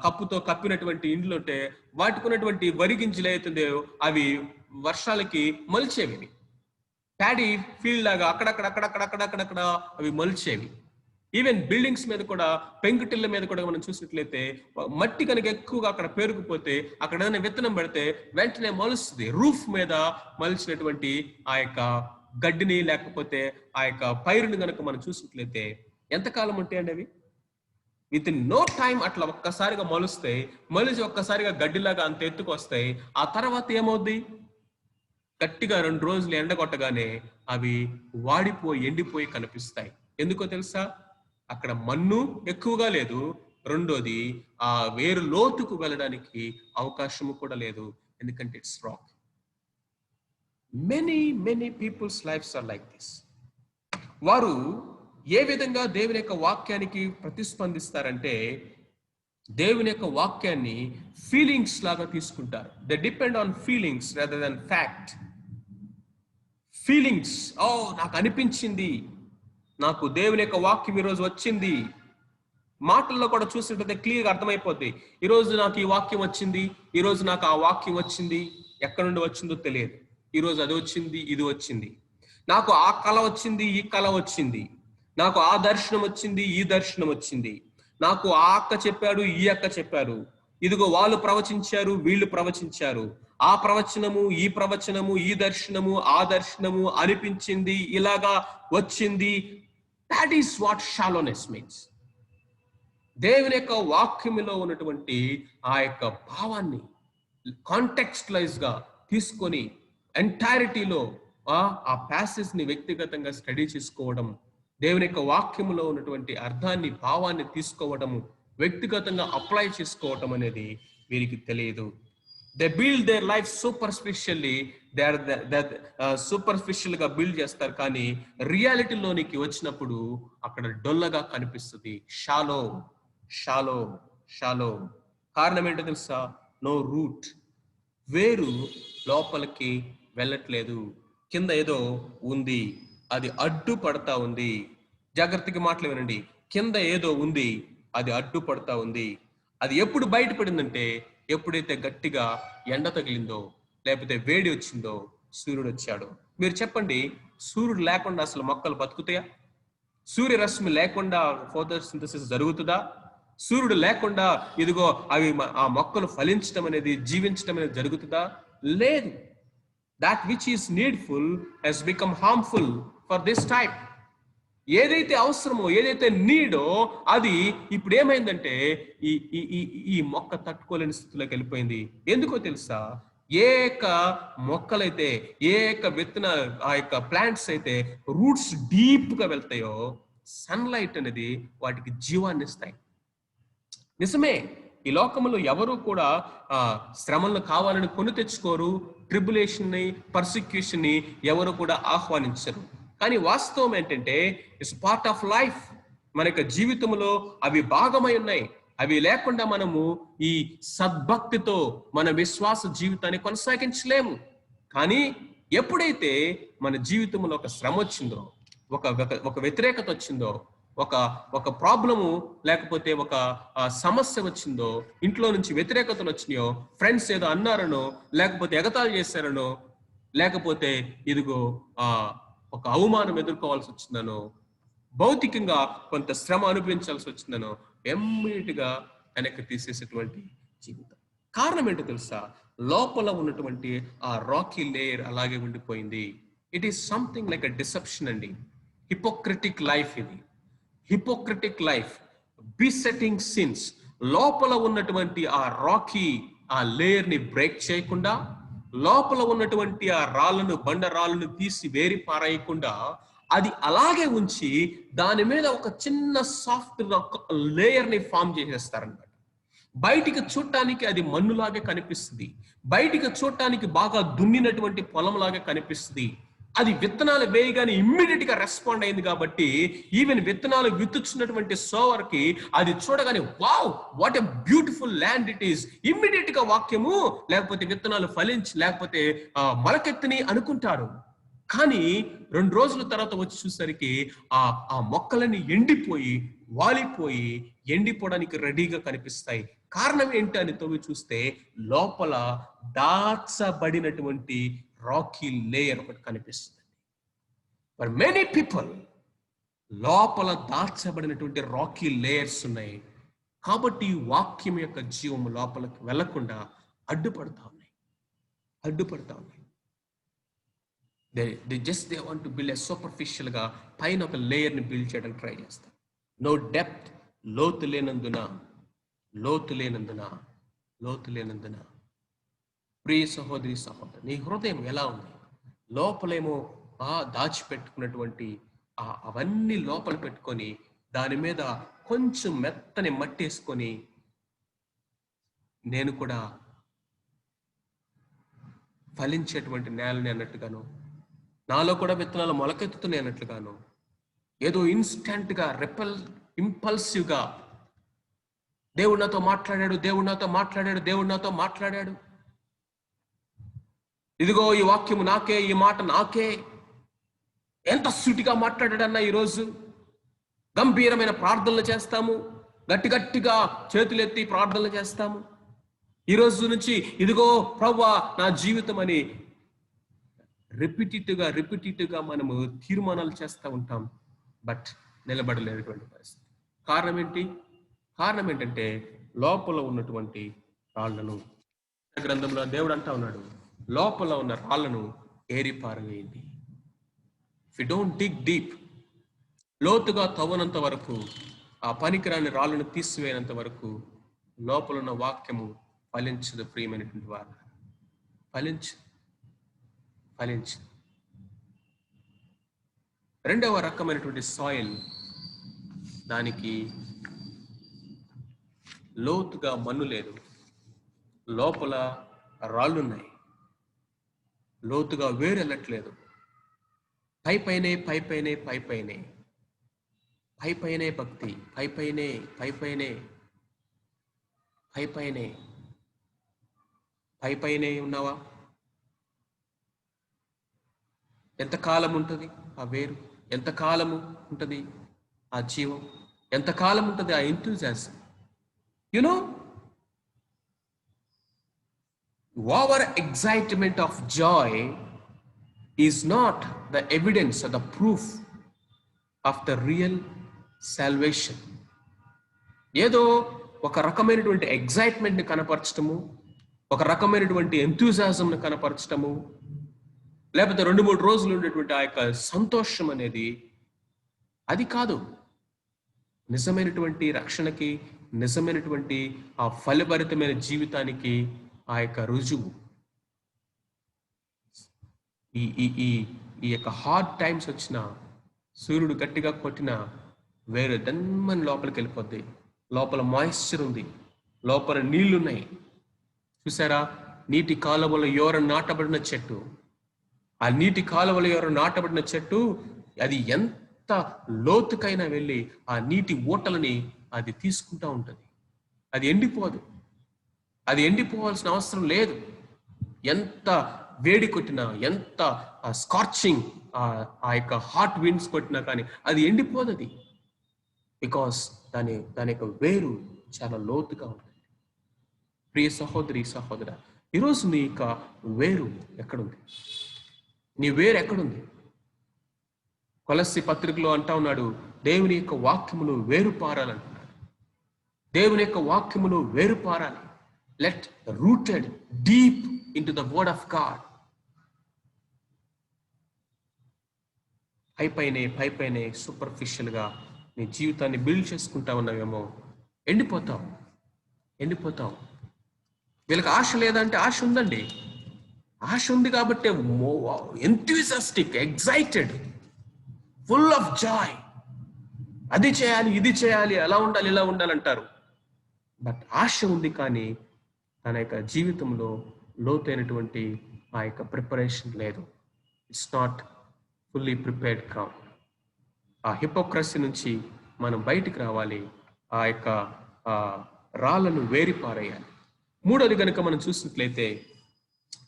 కప్పుతో కప్పినటువంటి ఇండ్లు ఉంటే వాటికి ఉన్నటువంటి వరి గింజలు అవుతుందో అవి వర్షాలకి మొలిచేవి. ప్యాడీ ఫీల్డ్ లాగా అక్కడక్కడ అవి మొలిచేవి. ఈవెన్ బిల్డింగ్స్ మీద కూడా, పెంకుటిళ్ళ మీద కూడా మనం చూసినట్లయితే మట్టి కనుక ఎక్కువగా అక్కడ పేరుకుపోతే అక్కడ ఏదైనా విత్తనం పెడితే వెంటనే మొలుస్తుంది. రూఫ్ మీద మలిచినటువంటి ఆ యొక్క గడ్డిని లేకపోతే ఆ యొక్క పైరుని కనుక మనం చూసినట్లయితే ఎంతకాలం ఉంటాయండి అవి? విత్ ఇన్ నో టైం అట్లా ఒక్కసారిగా మొలిచి ఒక్కసారిగా గడ్డిలాగా అంత ఎత్తుకు వస్తాయి. ఆ తర్వాత ఏమవుద్ది? గట్టిగా 2 రోజులు ఎండగొట్టగానే అవి వాడిపోయి ఎండిపోయి కనిపిస్తాయి. ఎందుకో తెలుసా? అక్కడ మన్ను ఎక్కువగా లేదు, రెండోది ఆ వేరు లోతుకు వెళ్ళడానికి అవకాశము కూడా లేదు, ఎందుకంటే it's rock. Many people's lives are like this. వారు ఏ విధంగా దేవుని యొక్క వాక్యానికి ప్రతిస్పందిస్తారంటే, దేవుని యొక్క వాక్యాన్ని ఫీలింగ్స్ లాగా తీసుకుంటారు. They depend on feelings rather than fact. Feelings, నాకు అనిపించింది, నాకు దేవుని యొక్క వాక్యం ఈరోజు వచ్చింది. మాటల్లో కూడా చూసినట్లయితే క్లియర్గా అర్థమైపోద్ది. ఈరోజు నాకు ఈ వాక్యం వచ్చింది, ఈరోజు నాకు ఆ వాక్యం వచ్చింది. ఎక్కడి నుండి వచ్చిందో తెలియదు. ఈరోజు అది వచ్చింది, ఇది వచ్చింది. నాకు ఆ కళ వచ్చింది, ఈ కళ వచ్చింది. నాకు ఆ దర్శనం వచ్చింది, ఈ దర్శనం వచ్చింది. నాకు ఆ అక్క చెప్పాడు, ఈ అక్క చెప్పారు. ఇదిగో వాళ్ళు ప్రవచించారు, వీళ్ళు ప్రవచించారు. ఆ ప్రవచనము, ఈ ప్రవచనము, ఈ దర్శనము, ఆ దర్శనము అనిపించింది, ఇలాగా వచ్చింది. That is what shallowness means. దేవుని యొక్క వాక్యములో ఉన్నటువంటి ఆ యొక్క భావాన్ని కాంటెక్స్టలైజ్ గా తీసుకొని ఎంటైరిటీలో ఆ ప్యాసేజ్ ని వ్యక్తిగతంగా స్టడీ చేసుకోవడం, దేవుని యొక్క వాక్యములో ఉన్నటువంటి అర్థాన్ని, భావాన్ని తీసుకోవడము, వ్యక్తిగతంగా అప్లై చేసుకోవటం అనేది వీరికి తెలియదు. They build their life superficially. Superficial గా బిల్డ్ చేస్తారు, కానీ రియాలిటీలోనికి వచ్చినప్పుడు అక్కడ డొల్లగా కనిపిస్తుంది. Shallow shallow shallow. కారణం ఏంటో తెలుసా? No root. వేరు లోపలికి వెళ్ళట్లేదు. కింద ఏదో ఉంది, అది అడ్డుపడతా ఉంది. జాగ్రత్తగా మాటలు వినండి. కింద ఏదో ఉంది, అది అడ్డుపడతా ఉంది. అది ఎప్పుడు బయటపడిందంటే, ఎప్పుడైతే గట్టిగా ఎండ తగిలిందో, లేకపోతే వేడి వచ్చిందో, సూర్యుడు వచ్చాడు. మీరు చెప్పండి, సూర్యుడు లేకుండా అసలు మొక్కలు బతుకుతాయా? సూర్యరశ్మి లేకుండా ఫోటోసింథసిస్ జరుగుతుందా? సూర్యుడు లేకుండా ఇదిగో అవి ఆ మొక్కలు ఫలించడం అనేది, జీవించడం అనేది జరుగుతుందా? లేదు. That which is needful has become harmful for this type. ఏదైతే అవసరమో, ఏదైతే నీడో అది ఇప్పుడు ఏమైందంటే ఈ మొక్క తట్టుకోలేని స్థితిలోకి వెళ్ళిపోయింది. ఎందుకో తెలుసా? ఏ యొక్క మొక్కలైతే, ఏ యొక్క విత్తన ఆ యొక్క ప్లాంట్స్ అయితే రూట్స్ డీప్ గా వెళ్తాయో, సన్లైట్ అనేది వాటికి జీవాన్ని ఇస్తాయి. నిజమే, ఈ లోకంలో ఎవరు కూడా శ్రమలను కావాలని కొని తెచ్చుకోరు. ట్రిబులేషన్ ని, పర్సిక్యూషన్ ని ఎవరు కూడా ఆహ్వానించరు. కానీ వాస్తవం ఏంటంటే, ఇట్స్ పార్ట్ ఆఫ్ లైఫ్. మన యొక్క జీవితంలో అవి భాగమై ఉన్నాయి. అవి లేకుండా మనము ఈ సద్భక్తితో మన విశ్వాస జీవితాన్ని కొనసాగించలేము. కానీ ఎప్పుడైతే మన జీవితంలో ఒక శ్రమ వచ్చిందో, ఒక వ్యతిరేకత వచ్చిందో, ఒక ప్రాబ్లము లేకపోతే ఒక సమస్య వచ్చిందో, ఇంట్లో నుంచి వ్యతిరేకతలు వచ్చినాయో, ఫ్రెండ్స్ ఏదో అన్నారనో, లేకపోతే ఎగతాళి చేశారనో, లేకపోతే ఇదిగో ఒక అవమానం ఎదుర్కోవాల్సి వచ్చిందనో, భౌతికంగా కొంత శ్రమ అనుభవించాల్సి వచ్చిందనో, ఇమ్మీడియట్ గా వెనక్కి తీసేసేటువంటి జీవితం. కారణం ఏంటో తెలుసా? లోపల ఉన్నటువంటి ఆ రాకీ లేయర్ అలాగే ఉండిపోయింది. It is something like a deception అండి. హిపోక్రిటిక్ లైఫ్ ఇది. హిపోక్రిటిక్ లైఫ్, బిసెటింగ్ సిన్స్. లోపల ఉన్నటువంటి ఆ రాకీ, ఆ లేయర్ని బ్రేక్ చేయకుండా, లోపల ఉన్నటువంటి ఆ రాళ్ళను, బండ రాళ్ళను తీసి వేరి పారేయకుండా అది అలాగే ఉంచి దాని మీద ఒక చిన్న సాఫ్ట్ లేయర్ని ఫామ్ చేసేస్తారన్నమాట. బయటికి చూడటానికి అది మన్నులాగే కనిపిస్తుంది, బయటికి చూడటానికి బాగా దున్నినటువంటి పొలంలాగా కనిపిస్తుంది. అది విత్తనాలు వేయగానే ఇమ్మీడియట్ గా రెస్పాండ్ అయింది కాబట్టి ఈవెన్ విత్తనాలు విత్తుచున్నటువంటి సోవర్కి అది చూడగానే wow what a beautiful land it is, immediate గా వాక్యము లేకపోతే విత్తనాలు ఫలించి లేకపోతే మొలకెత్తిని అనుకుంటారు. కానీ 2 రోజుల తర్వాత వచ్చి చూసరికి ఆ మొక్కలన్నీ ఎండిపోయి వాలిపోయి ఎండిపోవడానికి రెడీగా కనిపిస్తాయి. కారణం ఏంటి అని తవ్వి చూస్తే లోపల దాచబడినటువంటి రాకీ లేయర్ ఒకటి కనిపిస్తుంది. ఫర్ మెనీ పీపుల్ లోపల దాచబడినటువంటి రాకీ లేయర్స్ ఉన్నాయి. కాబట్టి వాక్యం యొక్క జీవం లోపలికి వెళ్లకుండా అడ్డుపడతా ఉన్నాయి. They want to build a superficial గా పైన ఒక లేయర్ ని బిల్డ్ చేయడానికి ట్రై చేస్తారు. నో డెప్త్, లోతు లేనందున ప్రియ సహోదరి సహోదరు, నీ హృదయం ఎలా ఉంది? లోపలేమో దాచిపెట్టుకున్నటువంటి అవన్నీ లోపల పెట్టుకొని దాని మీద కొంచెం మెత్తని మట్టేసుకొని నేను కూడా ఫలించేటువంటి నేలని అన్నట్టుగాను, నాలో కూడా విత్తనాలు మొలకెత్తుతున్నాయి అన్నట్లుగాను, ఏదో ఇన్స్టెంట్ గా ఇంపల్సివ్ గా దేవుడు నాతో మాట్లాడాడు, ఇదిగో ఈ వాక్యము నాకే, ఈ మాట నాకే, ఎంత సూటిగా మాట్లాడాడన్నా. ఈరోజు గంభీరమైన ప్రార్థనలు చేస్తాము, గట్టిగా చేతులెత్తి ప్రార్థనలు చేస్తాము. ఈ రోజు నుంచి ఇదిగో ప్రభువా నా జీవితం అని రిపిటేటివ్ గా మనము తీర్మానాలు చేస్తూ ఉంటాం. బట్ నిలబడలేనటువంటి పరిస్థితి. కారణం ఏంటంటే లోపల ఉన్నటువంటి రాళ్లను, గ్రంథంలో దేవుడు అంటా ఉన్నాడు, లోపల ఉన్న రాళ్లను ఏరిపారవేయండి. If you don't dig deep, లోతుగా తవ్వనంత వరకు, ఆ పనికిరాని రాళ్లను తీసివేయనంత వరకు లోపల ఉన్న వాక్యము ఫలించదు. ప్రియమైనటువంటి వారు, ఫలించు. రెండవ రకమైనటువంటి సాయిల్, దానికి లోతుగా మన్ను లేదు, లోపల రాళ్ళున్నాయి, లోతుగా వేరెళ్ళట్లేదు. పైపైనే భక్తి, పైపైనే ఉన్నావా? ఎంతకాలం ఉంటుంది ఆ వేరు? ఎంతకాలము ఉంటుంది ఆ జీవం? ఎంతకాలం ఉంటుంది ఆ enthusiasm? Our excitement of joy is not the evidence or the proof of the real salvation. ఏదో ఒక రకమైనటువంటి ఎగ్జైట్మెంట్ని కనపరచటము, ఒక రకమైనటువంటి ఎంతూజియాజంని కనపరచటము, లేకపోతే 2-3 రోజులు ఉండేటువంటి ఆ యొక్క సంతోషం అనేది అది కాదు. నిజమైనటువంటి రక్షణకి, నిజమైనటువంటి ఆ ఫలభరితమైన జీవితానికి ఆ యొక్క రుజువు. ఈ యొక్క హార్డ్ టైమ్స్ వచ్చిన, సూర్యుడు గట్టిగా కొట్టిన వేరే దమ్మని లోపలికి వెళ్ళిపోద్ది. లోపల మాయిశ్చర్ ఉంది, లోపల నీళ్లున్నాయి. చూసారా, నీటి కాలువలో ఎవరు నాటబడిన చెట్టు, ఆ నీటి కాలువలో ఎవరు నాటబడిన చెట్టు అది ఎంత లోతుకైనా వెళ్ళి ఆ నీటి ఊటలని అది తీసుకుంటా ఉంటుంది. అది ఎండిపోదు, అది ఎండిపోవాల్సిన అవసరం లేదు. ఎంత వేడి కొట్టినా, ఎంత స్కార్చింగ్ ఆ యొక్క హాట్ విండ్స్ కొట్టినా కానీ అది ఎండిపోదు. అది బికాస్ దాని యొక్క వేరు చాలా లోతుగా ఉంటుంది. ప్రియ సహోదరి సహోదరా, ఈరోజు నీ యొక్క వేరు ఎక్కడుంది? నీ వేరు ఎక్కడుంది? కొలస్సీ పత్రికలో అంటా ఉన్నాడు, దేవుని యొక్క వాక్యములు వేరు పారాలంటున్నాడు. దేవుని యొక్క వాక్యములు వేరు పారాలి. Let rooted deep into the word of God. పైపైనే సూపర్ఫిషియల్ గా నీ జీవితాన్ని బిల్డ్ చేసుకుంటా ఉన్నావేమో, ఎండిపోతావు. వీళ్ళకి ఆశ లేదంటే ఆశ ఉందండి. ఆశ ఉంది కాబట్టి ఎంథ్యూసియాస్టిక్, ఎగ్జైటెడ్, ఫుల్ ఆఫ్ జాయ్. అది చేయాలి, ఇది చేయాలి, అలా ఉండాలి, ఇలా ఉండాలంటారు. బట్ ఆశ ఉంది, కానీ తన యొక్క జీవితంలో లోతైనటువంటి ఆ యొక్క ప్రిపరేషన్ లేదు. It's not fully prepared come. ఆ హిపోక్రసీ నుంచి మనం బయటికి రావాలి. ఆ యొక్క ఆ రాళ్ళను వేరిపారేయాలి. మూడోది కనుక మనం చూసినట్లయితే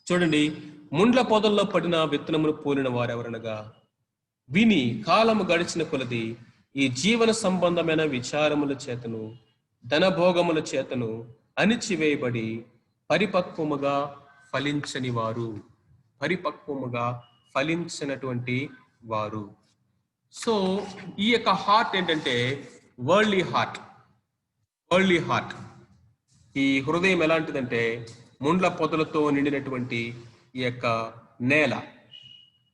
చూడండి, ముండ్ల పొదల్లో పడిన విత్తనములు పోలిన వారెవరనగా విని కాలము గడిచిన కొలది ఈ జీవన సంబంధమైన విచారముల చేతను ధనభోగముల చేతను అణిచివేయబడి పరిపక్వముగా ఫలించని వారు, పరిపక్వముగా ఫలించినటువంటి వారు. సో ఈ యొక్క హార్ట్ ఏంటంటే వరల్డ్లీ హార్ట్. Worldly heart. ఈ హృదయం ఎలాంటిదంటే ముండ్ల పొదలతో నిండినటువంటి ఈ యొక్క నేల,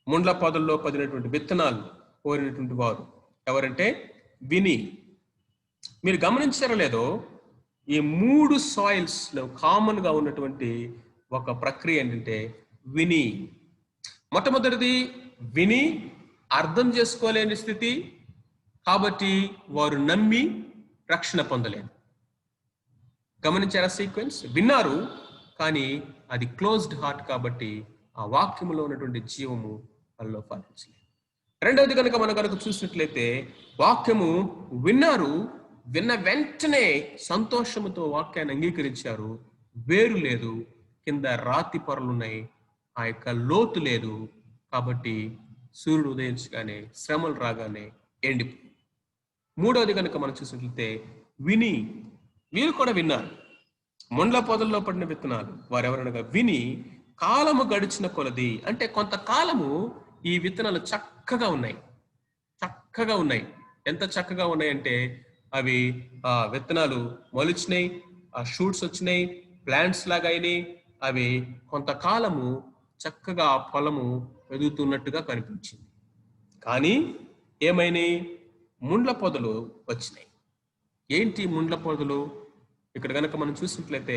ముండ్ల పొదల్లో పడినటువంటి విత్తనాలు కోరినటువంటి వారు ఎవరంటే విని. మీరు గమనించారో లేదో, ఈ 3 సాయిల్స్ లో కామన్ గా ఉన్నటువంటి ఒక ప్రక్రియ ఏంటంటే విని. మొట్టమొదటిది విని అర్థం చేసుకోలేని స్థితి, కాబట్టి వారు నమ్మి రక్షణ పొందలేదు. గమనించారా సీక్వెన్స్? విన్నారు, కానీ అది క్లోజ్డ్ హార్ట్ కాబట్టి ఆ వాక్యములో ఉన్నటువంటి జీవము వాళ్ళలో ఫలించలేదు. రెండవది కనుక మనం కనుక చూసినట్లయితే, వాక్యము విన్నారు, విన్న వెంటనే సంతోషముతో వాక్యాన్ని అంగీకరించారు. వేరు లేదు, కింద రాతి పొరలున్నాయి, ఆ యొక్క లోతు లేదు. కాబట్టి సూర్యుడు ఉదయించగానే, శ్రమలు రాగానే ఎండిపో. మూడవది కనుక మనం చూసినట్లయితే విని, వీరు కూడా విన్నారు. ముండ్ల పొదల్లో పడిన విత్తనాలు వారెవరనగా విని కాలము గడిచిన కొలది, అంటే కొంతకాలము ఈ విత్తనాలు చక్కగా ఉన్నాయి. చక్కగా ఉన్నాయి. ఎంత చక్కగా ఉన్నాయంటే అవి విత్తనాలు మొలిచినాయి, ఆ షూట్స్ వచ్చినాయి, ప్లాంట్స్ లాగా అయినాయి. అవి కొంతకాలము చక్కగా ఆ పొలము ఎదుగుతున్నట్టుగా కనిపించింది. కానీ ఏమైనాయి? ముండ్ల పొదలు వచ్చినాయి. ఏంటి ముండ్ల పొదలు? ఇక్కడ కనుక మనం చూసినట్లయితే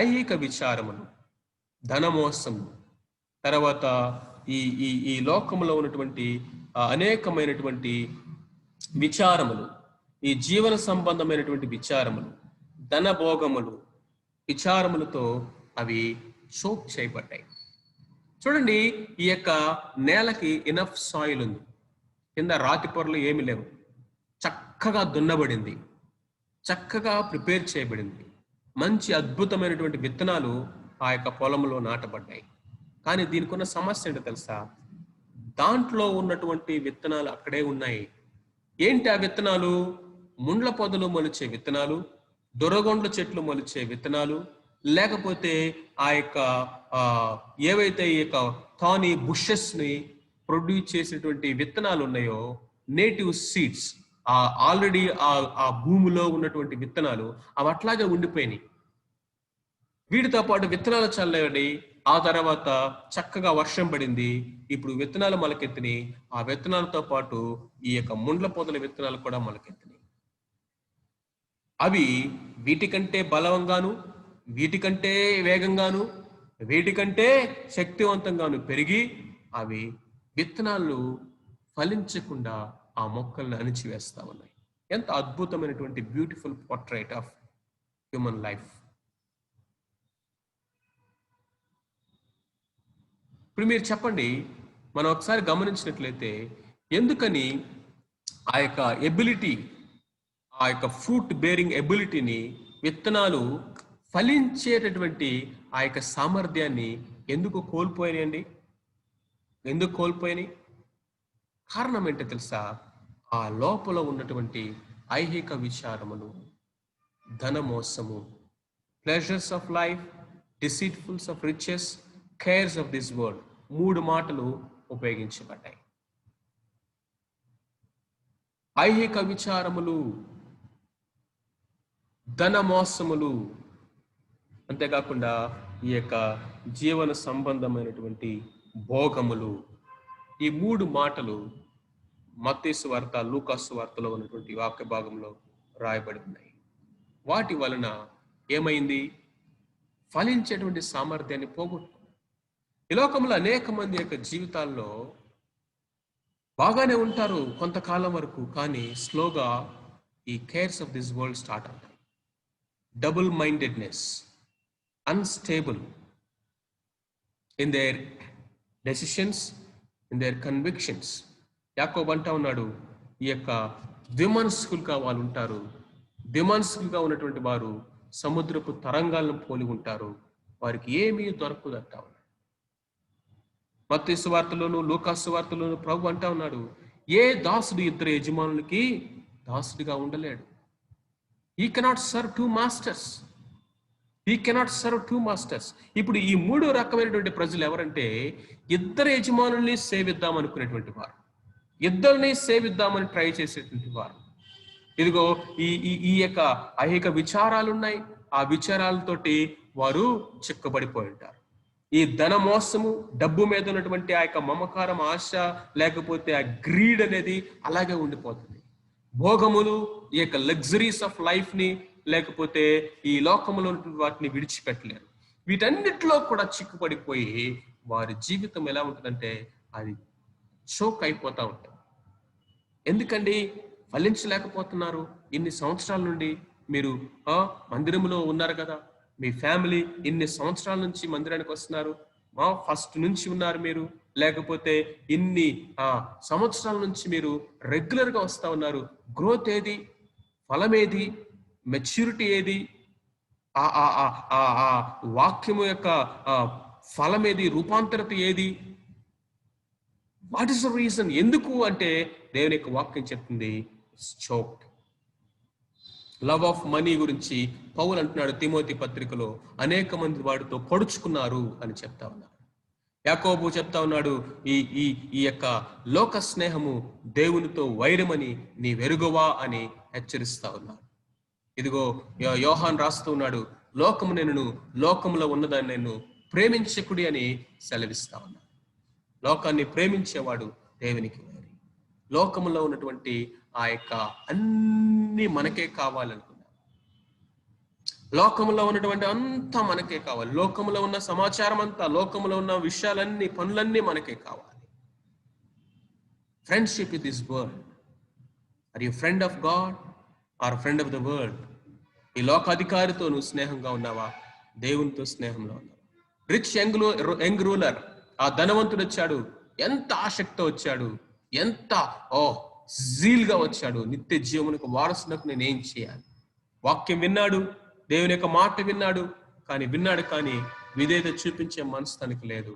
ఐహిక విచారములు, ధనమోసము, తర్వాత ఈ ఈ ఈ లోకంలో ఉన్నటువంటి అనేకమైనటువంటి విచారములు, ఈ జీవన సంబంధమైనటువంటి విచారములు, ధనభోగములు, విచారములతో అవి చోక్ చేయబడ్డాయి. చూడండి, ఈ యొక్క నేలకి ఇనఫ్ సాయిల్ ఉంది, కింద రాతి పొరలు ఏమి లేవు, చక్కగా దున్నబడింది, చక్కగా ప్రిపేర్ చేయబడింది, మంచి అద్భుతమైనటువంటి విత్తనాలు ఆ యొక్క పొలంలో నాటబడ్డాయి. కానీ దీనికి ఉన్న సమస్య ఏంటో తెలుసా? దాంట్లో ఉన్నటువంటి విత్తనాలు అక్కడే ఉన్నాయి. ఏంటి ఆ విత్తనాలు? ముండ్ల పొదలు మొలిచే విత్తనాలు, దొరగొండ్ల చెట్లు మొలిచే విత్తనాలు, లేకపోతే ఆ యొక్క ఏవైతే ఈ యొక్క థానీ బుషెస్ ని ప్రొడ్యూస్ చేసేటువంటి విత్తనాలు ఉన్నాయో, నేటివ్ సీడ్స్, ఆల్రెడీ ఆ భూమిలో ఉన్నటువంటి విత్తనాలు అవి అట్లాగే ఉండిపోయినాయి. వీటితో పాటు విత్తనాలు చల్లండి, ఆ తర్వాత చక్కగా వర్షం పడింది, ఇప్పుడు విత్తనాలు మొలకెత్తినాయి. ఆ విత్తనాలతో పాటు ఈ యొక్క ముండ్ల పొదల విత్తనాలు కూడా మొలకెత్తినాయి. అవి వీటికంటే బలవంగాను, వీటికంటే వేగంగాను, వీటికంటే శక్తివంతంగాను పెరిగి అవి విత్తనాలు ఫలించకుండా ఆ మొక్కలను అణిచివేస్తా ఉన్నాయి. ఎంత అద్భుతమైనటువంటి beautiful portrait of human life. ఇప్పుడు మీరు చెప్పండి, మనం ఒకసారి గమనించినట్లయితే ఎందుకని ఆ యొక్క ఎబిలిటీ, ఆ యొక్క ఫ్రూట్ బేరింగ్ ఎబిలిటీని, విత్తనాలు ఫలించేటటువంటి ఆ యొక్క సామర్థ్యాన్ని ఎందుకు కోల్పోయినాయండి? ఎందుకు కోల్పోయినాయి? కారణం ఏంటో తెలుసా? ఆ లోపల ఉన్నటువంటి ఐహిక విచారములు, ధనమోసము, pleasures of life, deceitfulness of riches, cares of this world, 3 మాటలు ఉపయోగించబడ్డాయి. ఐహిక విచారములు, ధనమోసములు, అంతేకాకుండా ఈ యొక్క జీవన సంబంధమైనటువంటి భోగములు, ఈ 3 మాటలు మత్తయి సువార్త, లూకా సువార్తలో ఉన్నటువంటి వాక్య భాగంలో రాయబడి ఉన్నాయి. వాటి వలన ఏమైంది? ఫలించేటువంటి సామర్థ్యాన్ని పోగొట్టుకున్నారు. ఈ లోకంలో అనేక మంది యొక్క జీవితాల్లో బాగానే ఉంటారు కొంతకాలం వరకు, కానీ స్లోగా ఈ cares of this world start అవుతాయి. Double mindedness, unstable in their decisions, in their convictions. యాకోబు అంటా ఉన్నాడు, ఈ యొక్క ద్విమనస్కులుగా వాళ్ళు ఉంటారు. ద్విమనస్కులుగా ఉన్నటువంటి వారు సముద్రపు తరంగాలను పోలి ఉంటారు, వారికి ఏమీ దొరకదు అంటా ఉన్నాడు. మత్తయి సువార్తలోను లూకా సువార్తలోను ప్రభు అంటా ఉన్నాడు, ఏ దాసుడు ఇద్దరు యజమానులకి దాసుడిగా ఉండలేడు. He cannot serve two masters. He cannot serve two masters. ఇప్పుడు ఈ మూడు రకమైనటువంటి ప్రజలు ఎవరంటే, ఇద్దరు యజమానుల్ని సేవిద్దాం అనుకునేటువంటి వారు, ఇద్దరిని సేవిద్దామని ట్రై చేసేటువంటి వారు. ఇదిగో ఈ యొక్క ఐహిక విచారాలు ఉన్నాయి, ఆ విచారాలతోటి వారు చిక్కబడిపోయి ఉంటారు. ఈ ధన మోసము, డబ్బు మీద ఉన్నటువంటి ఆ యొక్క మమకారం, ఆశ, లేకపోతే ఆ గ్రీడ్ అనేది అలాగే ఉండిపోతుంది. భోగములు, ఈ యొక్క లగ్జరీస్ ఆఫ్ లైఫ్ ని, లేకపోతే ఈ లోకములో వాటిని విడిచిపెట్టలేరు. వీటన్నిటిలో కూడా చిక్కుపడిపోయి వారి జీవితం ఎలా ఉంటుందంటే అది చోక్ అయిపోతా ఉంటుంది. ఎందుకండి ఫలించలేకపోతున్నారు? ఇన్ని సంవత్సరాల నుండి మీరు మందిరంలో ఉన్నారు కదా, మీ ఫ్యామిలీ ఇన్ని సంవత్సరాల నుంచి మందిరానికి వస్తున్నారు, ఫస్ట్ నుంచి ఉన్నారు మీరు, లేకపోతే ఇన్ని సంవత్సరాల నుంచి మీరు రెగ్యులర్ గా వస్తా ఉన్నారు. గ్రోత్ ఏది? ఫలం ఏది? మెచ్యూరిటీ ఏది? ఆ వాక్యము యొక్క ఫలం ఏది? రూపాంతరత ఏది? What is the reason? ఎందుకు అంటే దేవుని యొక్క వాక్యం చెప్తుంది, చోక్. లవ్ ఆఫ్ మనీ గురించి పౌలు అంటున్నాడు తిమోతి పత్రికలో, అనేక మంది వాడితో పొడుచుకున్నారు అని చెప్తా ఉన్నారు. యాకోబు చెప్తా ఉన్నాడు, ఈ యొక్క లోక స్నేహము దేవునితో వైరమని నీ వెరుగవా అని హెచ్చరిస్తా ఉన్నాడు. ఇదిగో యోహాన్ రాస్తూ ఉన్నాడు, లోకము నేను లోకములో ఉన్నదాన్ని నేను ప్రేమించకుడి అని సెలవిస్తా ఉన్నాడు. లోకాన్ని ప్రేమించేవాడు దేవునికి వైరి. లోకములో ఉన్నటువంటి ఆ యొక్క అన్ని మనకే కావాలనుకున్నాం. లోకములో ఉన్నటువంటి అంతా మనకే కావాలి. లోకములో ఉన్న సమాచారం అంతా, లోకములో ఉన్న విషయాలన్నీ, పనులన్నీ మనకే కావాలి. Friendship with this world. Are you friend of God or friend of the world? ఈ లోకాధికారితో నువ్వు స్నేహంగా ఉన్నావా? దేవునితో స్నేహంలో ఉన్నావా? రిచ్ యంగ్ రూలర్, ఆ ధనవంతుడు వచ్చాడు, ఎంత ఆసక్తితో వచ్చాడు, ఎంత జీల్గా వచ్చాడు, నిత్య జీవమునకు వారసులకు నేను ఏం చేయాలి? వాక్యం విన్నాడు, దేవుని యొక్క మాట విన్నాడు, కానీ విధేయత చూపించే మనసు తనకి లేదు.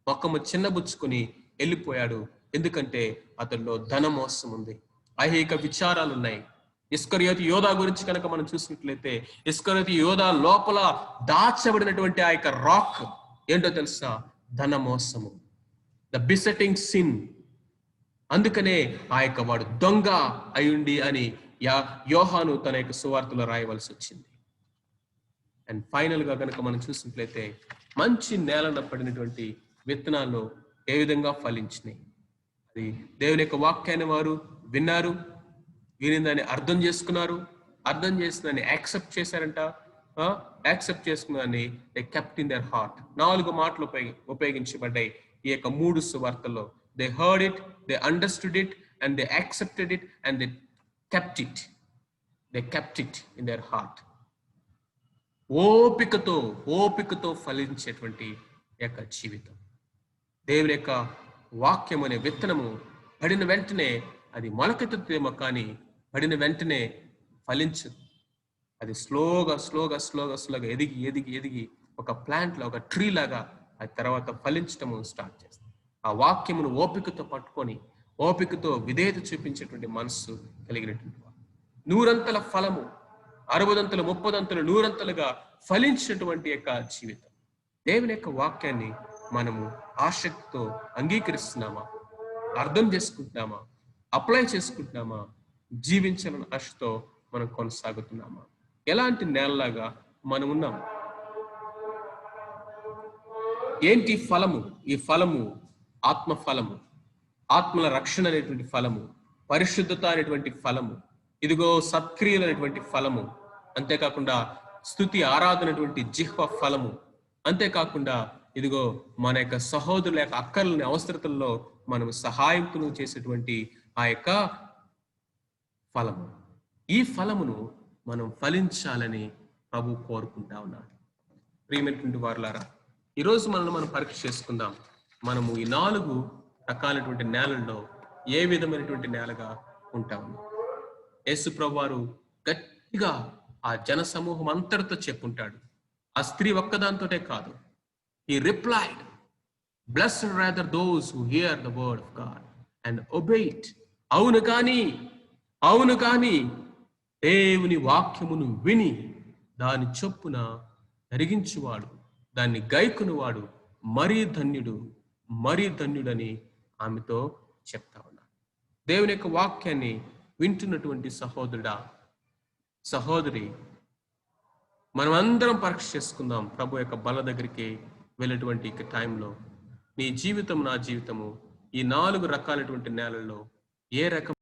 మొక్కము చిన్నబుచ్చుకుని వెళ్ళిపోయాడు. ఎందుకంటే అతనిలో ధన మోసం ఉంది, ఐహిక విచారాలు ఉన్నాయి. ఇస్కరియోతు యోధా గురించి కనుక మనం చూసినట్లయితే, ఇస్కరియోతు యోధా లోపల దాచబడినటువంటి ఆ యొక్క రాక్ ఏంటో తెలుసా? ధన మోసము, ద బిసెటింగ్ సిన్. అందుకనే ఆ యొక్క వాడు దొంగ అయుండి అని యోహాను తన యొక్క సువార్తలో రాయవలసి వచ్చింది. అండ్ ఫైనల్ గా కనుక మనం చూసినట్లయితే, మంచి నేలన పడినటువంటి విత్తనాలు ఏ విధంగా ఫలించినాయి? అది దేవుని యొక్క వాక్యాన్ని వారు విన్నారు, విని దాన్ని అర్థం చేసుకున్నారు, అర్థం చేసిన దాన్ని యాక్సెప్ట్ చేశారంట. యాక్సెప్ట్ చేసుకున్న దాన్ని they kept in their heart. 4 మాటలు ఉపయోగించబడ్డాయి ఈ యొక్క 3 సువార్తల్లో. They heard it, they understood it, and they accepted it, and they kept it. They kept it in their heart. ఓపికతో ఫలించేటువంటి యొక్క జీవితం. దేవుని యొక్క వాక్యం అనే విత్తనము పడిన వెంటనే అది మొలకెత్తుతేమో, కానీ పడిన వెంటనే ఫలించదు. అది స్లోగా ఎదిగి ఒక ప్లాంట్ లా, ఒక ట్రీ లాగా అది తర్వాత ఫలించటము స్టార్ట్ చేస్తుంది. ఆ వాక్యమును ఓపికతో పట్టుకొని, ఓపికతో విధేయత చూపించేటువంటి మనస్సు కలిగినటువంటి వాడు 100 ఫలము, 60 30 100 ఫలించినటువంటి యొక్క జీవితం. దేవుని యొక్క వాక్యాన్ని మనము ఆసక్తితో అంగీకరిస్తున్నామా? అర్థం చేసుకుంటున్నామా? అప్లై చేసుకుంటున్నామా? జీవించాలని ఆశతో మనం కొనసాగుతున్నామా? ఎలాంటి నేలలాగా మనం ఉన్నాం? ఏంటి ఫలము? ఈ ఫలము ఆత్మ ఫలము, ఆత్మల రక్షణ అనేటువంటి ఫలము, పరిశుద్ధత అనేటువంటి ఫలము, ఇదిగో సత్క్రియలు అనేటువంటి ఫలము, అంతేకాకుండా స్తుతి ఆరాధనటువంటి జిహ్వ ఫలము. అంతేకాకుండా ఇదిగో మన యొక్క సహోదరుల యొక్క అక్కర్లని అవసరతల్లో మనం సహాయకులు చేసేటువంటి ఆ యొక్క ఫలము. ఈ ఫలమును మనం ఫలించాలని ప్రభు కోరుకుంటా ఉన్నాడు. ప్రియమైనటువంటి వారులారా, ఈరోజు మనం పరీక్ష చేసుకుందాం. మనము ఈ 4 రకాలైనటువంటి నేలల్లో ఏ విధమైనటువంటి నేలగా ఉంటాము. యేసు ప్రభువారు గట్టిగా ఆ జన సమూహం అంతటితో చెప్పుంటాడు. ఆ స్త్రీ ఒక్కదాంతోటే కాదు. He replied, "Blessed rather those who hear the word of God and obey it." అవును కానీ దేవుని వాక్యమును విని దాని చొప్పున జరిగించువాడు, దాన్ని గైకొనువాడు మరీ ధన్యుడని ఆమెతో చెప్తా ఉన్నాడు. దేవుని యొక్క వాక్యాన్ని వింటున్నటువంటి సహోదరుడా, సహోదరి, మనం అందరం పరీక్ష చేసుకుందాం. ప్రభు యొక్క బల దగ్గరికి వెళ్ళేటువంటి టైంలో నీ జీవితం, నా జీవితము ఈ 4 రకాలైనటువంటి నేలల్లో ఏ రకం